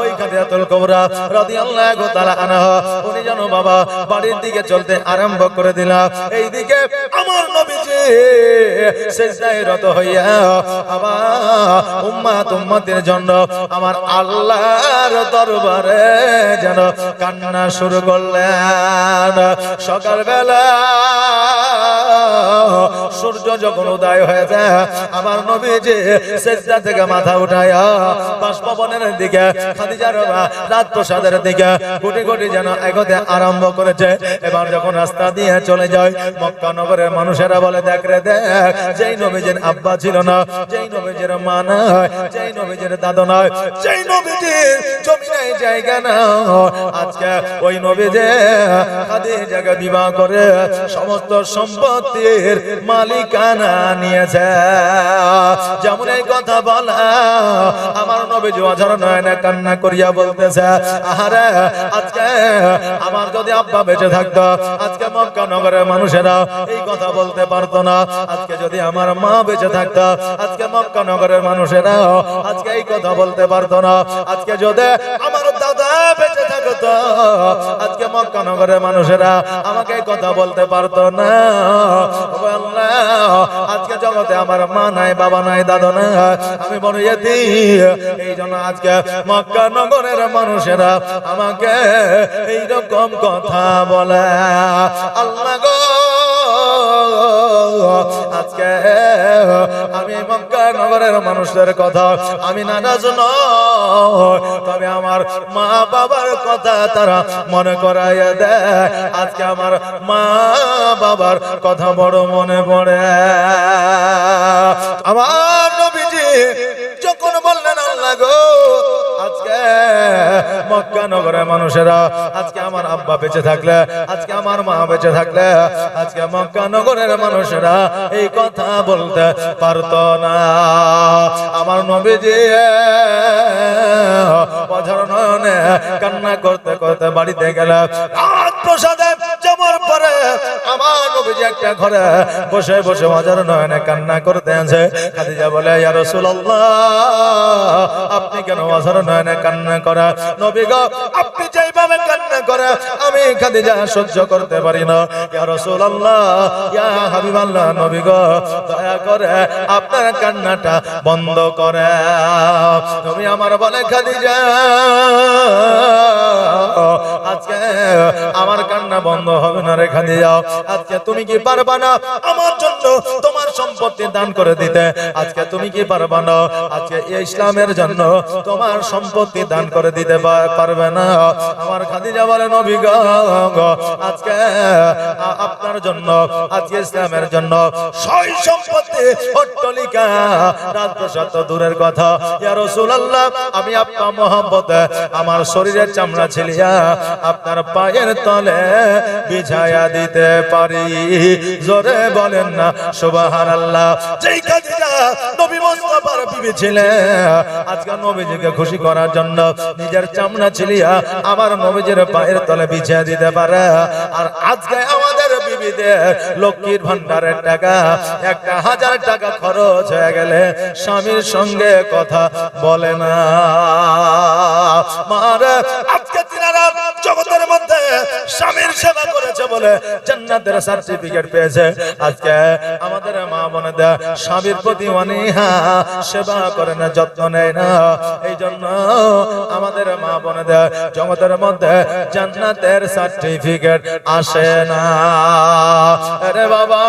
ওই খাদিজাতুল কুবরা রাদিয়াল্লাহু তাআলা আনহা উনি যেন বাবা বাড়ির দিকে চলতে আরম্ভ করে দিলেন। এইদিকে আমার নবীজি সিজদায় রত হইয়া আবার উম্মতের জন্য আমার আল্লাহর দরবারে যেন কান্না শুরু করলেন। সকালবেলা সূর্য যখন উদয় হয়ে যায়, আমার নবীজি সিজদা থেকে মাথা উঠায়া বাসভবনের দিকে, খাদিজার রাজপ্রাসাদের দিকে কোটি কোটি যেন এগোতে আরম্ভ করেছে। এবার যখন রাস্তা দিয়ে চলে যায়, মক্কা নগরের মানুষেরা বলে, দেখ রে দেখ, যেই নবীজির আব্বা ছিল না, যেই নবীজির মা নয়, যেই নবীজির দাদা নয়, যেই নবীজির জমি নাই, জায়গা না, আজকে ওই নবীজি খাদিজাকে বিবাহ করে সমস্ত সম্পত্তির মালিকানা নিয়েছে। যেমন এই কথা বলা, আমার নবীজি অঝর নয়নে কান্না করিয়া বলতেছে, আহারে আজকে আমার যদি আব্বা বেঁচে থাকতো, আজকে মক্কা নগরের মানুষেরা এই কথা বলতে পারতো না। আজকে যদি আমার মা বেঁচে থাকতো, আজকে মক্কা নগরের মানুষেরা আজকে এই কথা বলতে পারতো না। আজকে যদি আমার দাদা বেঁচে থাকতো, আজকে মক্কা নগরের মানুষেরা আমাকে এই কথা বলতে পারতো না। আজকে জগতে আমার মা নাই, বাবা নাই, দাদা নাই, আমি বড় ইয়তীম। এই জন্য আজকে মক্কা নগরের মানুষেরা আমাকে এইরকম কথা বলে। আল্লাহ গো, আজকে আমি মক্কা নগরের মানুষদের কথা আমি নারাজ নয়, তবে আমার মা বাবার কথা তারা মনে করাইয়া দেয়। আজকে আমার মা বাবার কথা বড় মনে পড়ে। আমার নবীজি যখন বললেন, আল্লাহ গো, আজকে মক্কা নগরের মানুষেরা আজকে আমার আব্বা বেঁচে থাকলে, আজকে আমার মা বেঁচে থাকলে, আজকে মক্কা নগরের মানুষেরা এই কথা বলতে পারতো না। আমার নবীজি অঝর নয়নে কান্না করতে করতে বাড়িতে গেলেন। রাত প্রসাদে যাওয়ার পরে আমার নবীজি একটা ঘরে বসে বসে অঝর নয়নে কান্না করতে আছে। খাদিজা বলে, ইয়া রাসূলুল্লাহ, আপনি কেন অঝর নয়নে কান্না করা? নবী গো, আপনি যেইভাবে কান্না করে আমি খাদিজা সহ্য করতে পারি না। ইয়া রাসূলুল্লাহ, ইয়া হাবিবাল্লাহ, নবী গো, দয়া করে আপনার কান্নাটা বন্ধ করে। তুমি আমার বলে, খাদিজা আজকে আমার কান্না বন্ধ হবে না রে খাদিজা। আজকে তুমি কি পারবা না আমার জন্য তোমার সম্পত্তি দান করে দিতে? আজকে তুমি কি পারবা না আজকে ইসলামের জন্য তোমার সম্পত্তি দান করে দিতে পারবে না? আমার খাদিজা বলে, নবী গো, আজকে আপনার জন্য, আজকে ইসলামের জন্য সয় সম্পত্তি, অট্টালিকা, রাজপ্রাসাদ তো দূরের কথা, ইয়া রাসূলুল্লাহ, আমি আপনার মহব্বতে আমার শরীরের চামড়া ছিলিয়া আপনার পায়ের তলে বিছায়া দিতে পারি। জোরে বলেন না সুবহানাল্লাহ। যেই খাদিজা নবী মুস্তাফার বিবি ছিলেন, আজকে নবীজিকে খুশি করার জন্য নিজের চামড়া ছিলিয়া আমার নবীজির পায়ের তলে বিছায়া দিতে পারে। আর আজকে আমাদের বিবিদের লক্ষ্মীর ভান্ডারের টাকা 1000 টাকা খরচ হয়ে গেলে স্বামীর সঙ্গে কথা বলে না। মারা আজকে তিনারা জগতের মধ্যে স্বামীর সেবা করেছে বলে জান্নাতের সার্টিফিকেট পেয়েছে। আজকে আমাদের মা বোনেরা স্বামীর প্রতি অনীহা, সেবা করে না, যত্ন নেয় না। এই জন্য আমাদের মা বোনেরা জগতের মধ্যে জান্নাতের সার্টিফিকেট আসে না। আরে বাবা,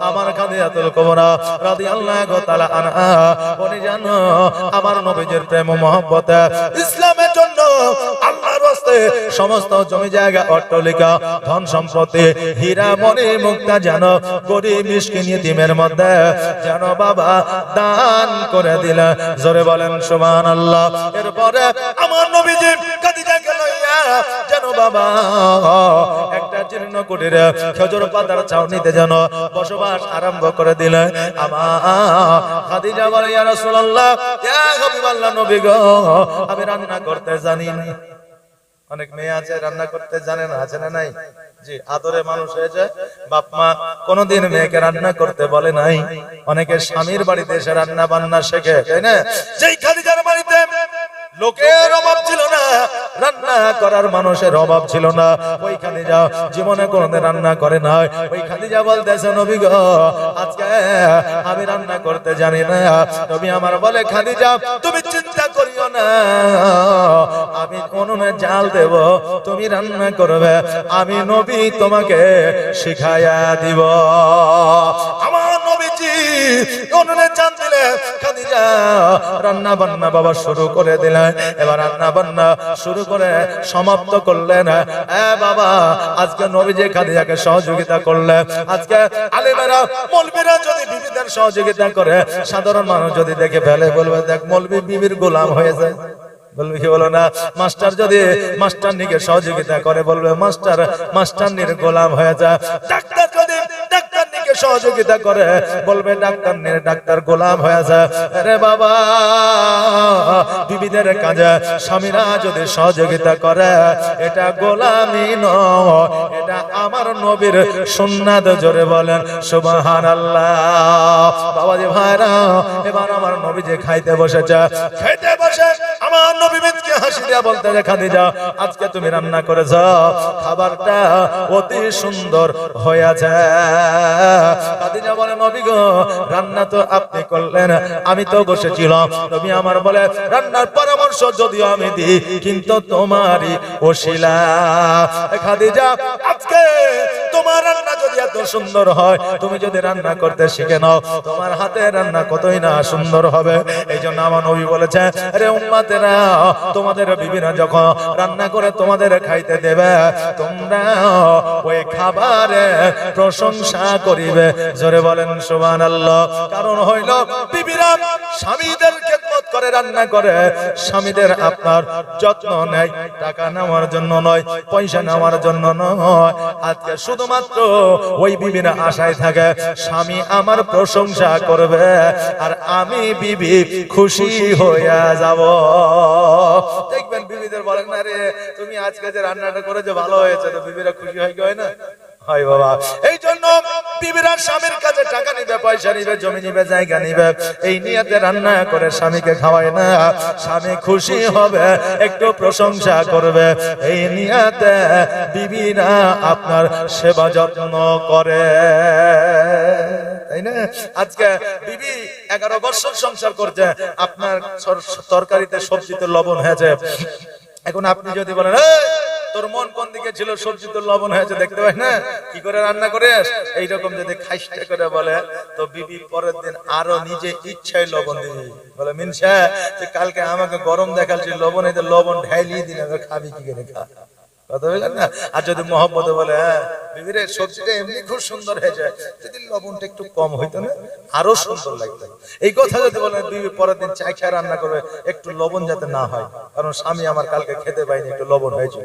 আমার খাদিজাতুল কুবরা রাদিয়াল্লাহু তাআলা আনহা, উনি জানো আমার নবীজির প্রেম ও মহব্বত, ইসলামের জন্য আল্লাহর রাস্তে সমস্ত জমি জায়গা, অট্টালিকা, ধন সম্পত্তি, হীরা মণি মুক্তা যেন গরিব মিসকিন ইতিমের মধ্যে যেন বাবা দান করে দিল। জোরে বলেন সুবহানাল্লাহ। এরপরে আমার নবীজি খাদিজাকে লইয়া যেন বাবা একটা জীর্ণ কুটিরে খেজুর পাতার ছাউনিতে যেন বসবাস আরম্ভ করে দিলেন। আমার খাদিজা বলে, ইয়া রাসূলুল্লাহ, ইয়া হাবিবাল্লাহ, নবী গো, আমি রান্না করতে জানি না। অনেক মেয়ে আছে রান্না করতে জানে না, আছে না নাই? জি, আদরে মানুষ হয়েছে, বাপ মা কোনদিন মেয়েকে রান্না করতে বলে নাই। অনেকে স্বামীর বাড়িতে এসে রান্না বান্না শেখে, তাই না? যেই খাদিজার বাড়িতে লোকের অভাব ছিল না, রান্না করার মানুষের অভাব ছিল না, ওই খাদিজা জীবনে কোনদিন রান্না করে নাই। ওই খাদিজা বলতেছে, নবী গো, আজকে আমি রান্না করতে জানি না। নবী আমার বলে, খাদিজা তুমি চিন্তা করিও না, আমি উনুনে জাল দেব, তুমি রান্না করবে, আমি নবী তোমাকে শিখাইয়া দিব। আমার নবীজি উনুনে জাল দিলে খাদিজা রান্না বান্না বাবা শুরু করে দিলেন। এবার রান্না বান্না শুরু করে সমাপ্ত করলেন। বাবা, আজকে নবীজি খাদিজাকে সহযোগিতা করলেন। আজকে আলেমেরা মৌলবীরা যদি বিবিদের সহযোগিতা করে, সাধারণ মানুষ যদি দেখে ফেলে বলবে, দেখ মৌলবী বিবির গোলাম হয়ে যায়। বলবে কি বলো না? মাস্টার যদি মাস্টারনিকে সহযোগিতা করে, বলবে মাস্টার মাস্টারনির গোলাম হয়ে যায়। ডাক্তার যদি ডাক্তারনিকে সহযোগিতা করে, বলবে ডাক্তার নিয়ে ডাক্তার গোলাম হয়ে যায়। আরে বাবা, বিবিদের কাজে স্বামীরা যদি সহযোগিতা করে, এটা গোলামি নয়, এটা আমার নবীর সুন্নাত। জোরে বলেন সুবহানাল্লাহ। বাবাজি ভাইরা, এবার আমার নবী যে খাইতে বসেছে, খেতে বসে আমার নবী মিথকে হাসি দিয়া বলতে যে খাদিজা, আজকে তুমি রান্না করেছ, খাবারটা অতি সুন্দর হয়েছে। খাদিজা বলে, নবী গো, রান্না তো আপনি করলেন, আমি তো বসেছিলাম। নবী আমার বলে, রান্নার পরামর্শ যদিও আমি দিই, কিন্তু তোমারই ওসিলা। খাদিজা, আজকে তোমার রান্না যদি এত সুন্দর হয়, তুমি যদি রান্না করতে শিখে নাও, তোমার হাতে রান্না কতই না সুন্দর হবে। এই জন্য আমার নবী বলেছে, আরে উম্মতেরা, তোমাদের বিবিরা যখন রান্না করে তোমাদের খাইতে দেবে, তোমরা ওই খাবারে প্রশংসা করিবে। জোরে বলেন সুবহানাল্লাহ। কারণ হইল, বিবিরা স্বামীদের খেদমত করে, রান্না করে, স্বামীদের আপনার যত্ন নেয়, টাকা নেওয়ার জন্য নয়, পয়সা নেওয়ার জন্য নয়। আজকে শুধুমাত্র ওই বিবিরা আশায় থাকে, স্বামী আমার প্রশংসা করবে আর আমি বিবি খুশি হইয়া যাব। দেখবেন বিবিদের বলেন, না রে তুমি আজকে যে রান্নাটা করে যে ভালো হয়েছে, তো বিবিরা খুশি হয় কি হয় না? হয় বাবা। এই জন্য বিবিরা স্বামীর কাছে টাকা নিবে, পয়সা নিবে, জমি নিবে, জায়গা নিবে, এই নিয়তে রান্না করে স্বামীকে খাওয়ায় না। স্বামী খুশি হবে, একটু প্রশংসা করবে, এই নিয়তে বিবিরা আপনার সেবা যত্ন করে, তাই না? আজকে বিবি 11 বছর সংসার করছে, আপনার তরকারিতে সবজিতে লবণ হয়েছে। এখন আপনি যদি বলেন, তোর মন কোন দিকে ছিল, সবজি তো লবণ হয়েছে, দেখতে পাই না কি করে রান্না করিস, এইরকম যদি খাইস্টা করে বলে, তো বিবি পরের দিন আরো নিজে ইচ্ছায় লবণ দিবি। বলে, মিনসা কালকে আমাকে গরম দেখাচ্ছি, লবণ এই লবণ ঢাইলিয়ে দিন, খাবি কি করে, খা। কথা বললেন না? আর যদি মহব্বতে বলে, হ্যাঁ বিবিরে সবজিটা এমনি খুব সুন্দর হয়েছে, যদি লবণটা একটু কম হইতো না আরো সুন্দর লাগতো, এই কথা যদি বলেন, বিবি পরের দিন চা খেয়ে রান্না করবে, একটু লবণ যাতে না হয়, কারণ স্বামী আমার কালকে খেতে পাইনি, একটু লবণ হয়েছিল।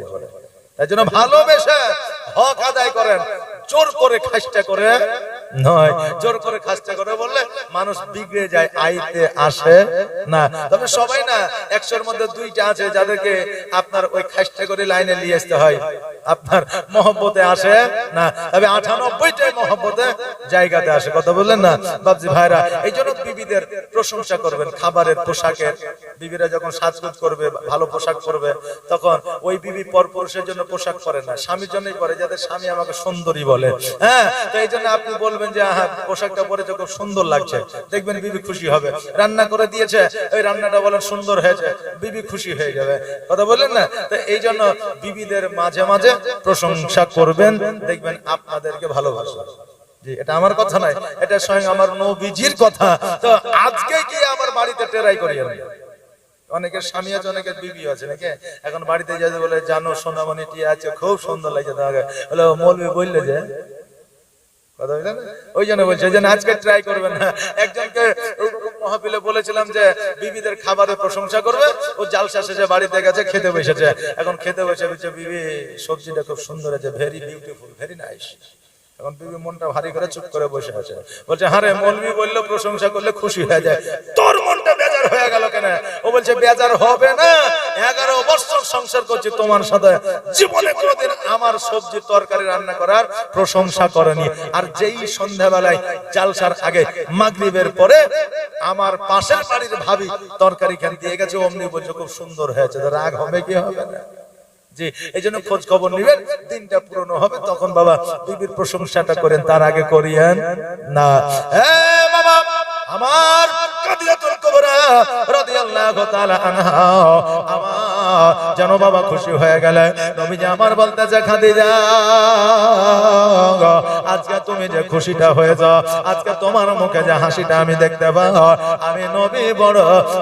তাই জন্য ভালোবেসে হক আদায় করেন, জোর করে খাস্তা করে নয়। জোর করে খাস্তা করে বললে মানুষ বিগড়ে যায়, আইতে আসে না। তবে সবাই না, 100-এর মধ্যে 2টা আছে যাদেরকে আপনার ওই খাস্তা করে লাইনে নিয়ে আসতে হয়, আপনার মহব্বতে আসে না। তবে 98টাই মহব্বতে জায়গাতে আসে। কথা বললেন না বাবজি ভাইরা? এই জন্য বিবিদের প্রশংসা করবেন, খাবারের, পোশাকের। বিবিরা যখন সাজগোজ করবে, ভালো পোশাক পরবে, তখন ওই বিবি পরপুরুষের জন্য পোশাক পরে না, স্বামীর জন্যই পরে, যাতে স্বামী আমাকে সুন্দরী বলে। হ্যাঁ, তো এই জন্য আপনি বলবেন যে হ্যাঁ পোশাকটা পরে খুব সুন্দর লাগছে, দেখবেন বিবি খুশি হবে। রান্না করে দিয়েছে, ওই রান্নাটা বলেন সুন্দর হয়েছে, বিবি খুশি হয়ে যাবে। কথা বললেন না? তো এই জন্য বিবিদের মাঝে মাঝে প্রশংসা করবেন, দেখবেন আপনাদেরকে ভালোবাসবে। জি, এটা আমার কথা নয়, এটা স্বয়ং আমার নবীজির কথা। তো আজকে কি আমার বাড়িতে টেরাই করি আমি, অনেকের স্বামী আছে, অনেকের বিবি আছে, নাকি? এখন বাড়িতে যাতে বলে, জানো সোনামণি টিয়া আছে, খুব সুন্দর লাগছে, তোমাকে বলে মৌলবি বললে যে, কথা বললেন না? ওই জন্য বলছে যে আজকে ট্রাই করবেন না। একজনকে মাহফিলে বলেছিলাম যে বিবিদের খাবারের প্রশংসা করবে, ও জালসা শেষে বাড়িতে গেছে, খেতে বসেছে। এখন খেতে বসে বলছে, বিবি সবজিটা খুব সুন্দর আছে, ভেরি বিউটিফুল, ভেরি নাইস। এখন বিবি মনটা ভারী করে চুপ করে বসে আছে, বলছে, হ্যাঁ রে, মৌলবি বললো প্রশংসা করলে খুশি হয়ে যায়, তোর মনটা বেজার হয়ে গেল কেন? ও বলছে, বেজার হবে না, 11 বছর সংসার করছি তোমার সাথে, জীবনে কোনোদিন আমার সবজি তরকারি রান্না করার প্রশংসা করেনি। আর যেই সন্ধ্যাবেলায় জালসার আগে মাগরিবের পরে আমার পাশের বাড়ির ভাবি তরকারি খান দিয়ে গেছে, অমনি বলছে খুব সুন্দর হয়েছে, রাগ হবে কি হবে না? জি, এই জন্য খোঁজ খবর নিবেন, দিনটা পুরনো হবে, তখন বাবা বিবির প্রশংসাটা করেন, তার আগে করিয়েন না। বাবা আমার কাদিয়াতুল কুবরা রাদিয়াল্লাহু তাআলা আনহা, আমার যেন বাবা খুশি হয়ে গেলেন। নবীজি আমার বলতেছে, খাদিজা আজকে তুমি যে খুশিটা হয়ে যাও, আজকে তোমার মুখে যে হাসিটা আমি দেখতে পাই, আমি নবী বড়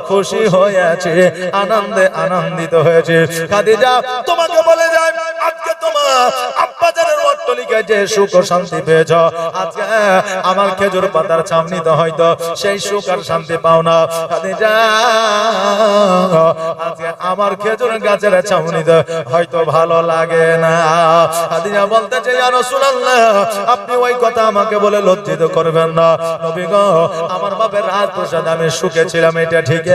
খুশি হয়েছি, আনন্দে আনন্দিত হয়েছি। খাদিজা তোমাকে বলে যায়, আজকে তোমার আব্বাজানের মতো অট্টালিকায় যে সুখ ও শান্তি পেয়েছ, আজকে আমার খেজুর পাতার ছাউনিতে হয়তো সেই সুখ আর শান্তি পাও না। খাদিজা, আজকে আমার খেজুর গাছের ছাউনিতে হয়তো ভালো লাগে না। খাদিজা বলতেছে, ইয়া রাসূলুল্লাহ, আপনি ওই কথা আমাকে বলে লজ্জিত করবেন না। নবী গো, আমার বাপের রাজপ্রাসাদে আমি সুখে ছিলাম, এটা ঠিক,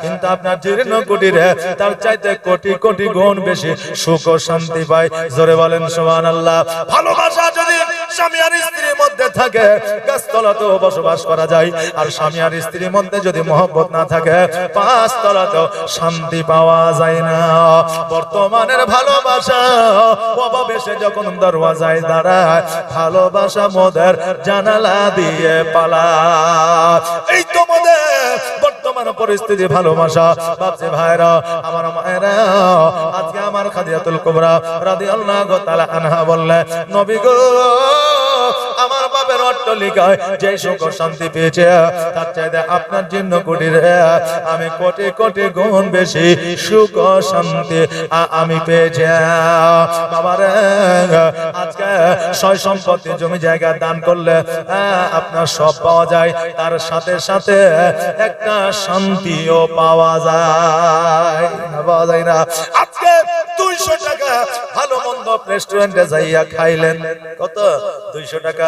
কিন্তু আপনার জীর্ণ কুটিরে তার চাইতে কোটি কোটি গুণ বেশি সুখ ও শান্তি পাই। জোরে বলেন সুবহানাল্লাহ। ভালোবাসা যদি স্বামী আর স্ত্রীর মধ্যে থাকে, গাছতলাতেও বসবাস করা যায়। আর স্বামী আর স্ত্রীর মধ্যে যদি মহব্বত না থাকে, পাঁচতলাতেও শান্তি পাওয়া যায় না। বর্তমানের ভালোবাসা অভাবে সে যখন দরওয়াজায় দাঁড়ায়, ভালোবাসা মোদের জানালা দিয়ে পালায়। এই তো মোদের বর্তমান পরিস্থিতি ভালোবাসা। বাপজি ভাইরা, আমার মায়েরা, আজকে আমার খাদিজাতুল কুবরা রাদিয়াল্লাহু তাআলা আনহা বললেন, নবী গো, আমার বাপের অট্টালিকায় যে সুখ ও শান্তি পেয়েছে, তার চাইতে আপনার জীর্ণ কুটিরে আমি কোটি কোটি গুণ বেশি সুখ ও শান্তি আমি পেয়েছি। বাবারে, আজকে সয় সম্পত্তি জমি জায়গা দান করলে আপনার সব পাওয়া যায়, তার সাথে সাথে একটা শান্তিও পাওয়া যায় না, পাওয়া যায় না। আজকে 200 টাকা ভালো মন্দ রেস্টুরেন্টে যাইয়া খাইলেন, কত 200 টাকা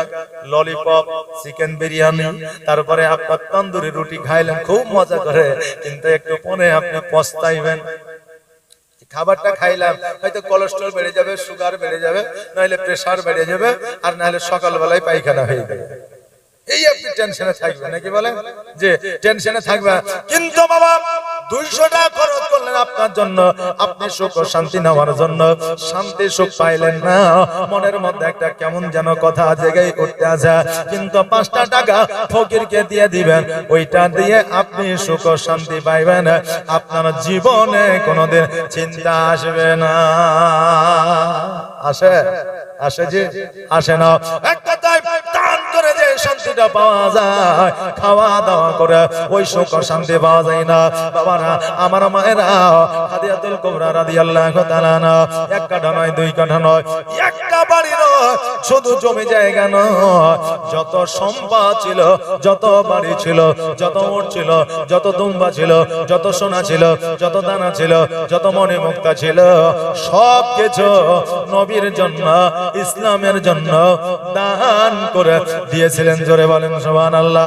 ললিপপ, চিকেন বিরিয়ানি, তারপরে আপনার তন্দুরি রুটি খাইলেন, খুব মজা করে, কিন্তু একটু পরে আপনি পস্তাইবেন। খাবারটা খাইলাম, হয়তো কোলেস্ট্রল বেড়ে যাবে, সুগার বেড়ে যাবে, নাহলে প্রেসার বেড়ে যাবে, আর নাহলে সকালবেলায় পায়খানা হয়ে যাবে। এই আপনি টেনশনে থাকবেন নাকি বলেন, যে টেনশনে থাকবে। কিন্তু বাবা 200 টাকা খরচ করলেন আপনার জন্য, আপনি সুখ ও শান্তি নেওয়ার জন্য, শান্তি সুখ পাইলেন না, মনের মধ্যে একটা কেমন যেন কথা জেগে উঠতে আছে। কিন্তু 5টা টাকা ফকিরকে দিয়ে দিবেন, ওইটা দিয়ে আপনি সুখ ও শান্তি পাইবেন, আপনার জীবনে কোনোদিন চিন্তা আসবে না। আসে? আসে যে আসে না? এক কথায় দান করে যে শান্তিটা পাওয়া যায়, খাওয়া দাওয়া করে ওই সুখ ও শান্তি পাওয়া যায় না। বাবারা, আমার মায়েরা, খাদিজাতুল কুবরা রাদিয়াল্লাহু তাআলা আনহা এক কাঠা নয়, 2 কাঠা নয়, একটা বাড়ি নয়, শুধু জমি জায়গা নয়, যত সম্পদ ছিল, যত বাড়ি ছিল, যত উট ছিল, যত দুম্বা ছিল, যত সোনা ছিল, যত দানা ছিল, যত মণিমুক্তা ছিল, সব কিছু নবীর জন্য, ইসলামের জন্য দান করে দিয়েছিলেন। জোরে বলেন সুবহানাল্লাহ।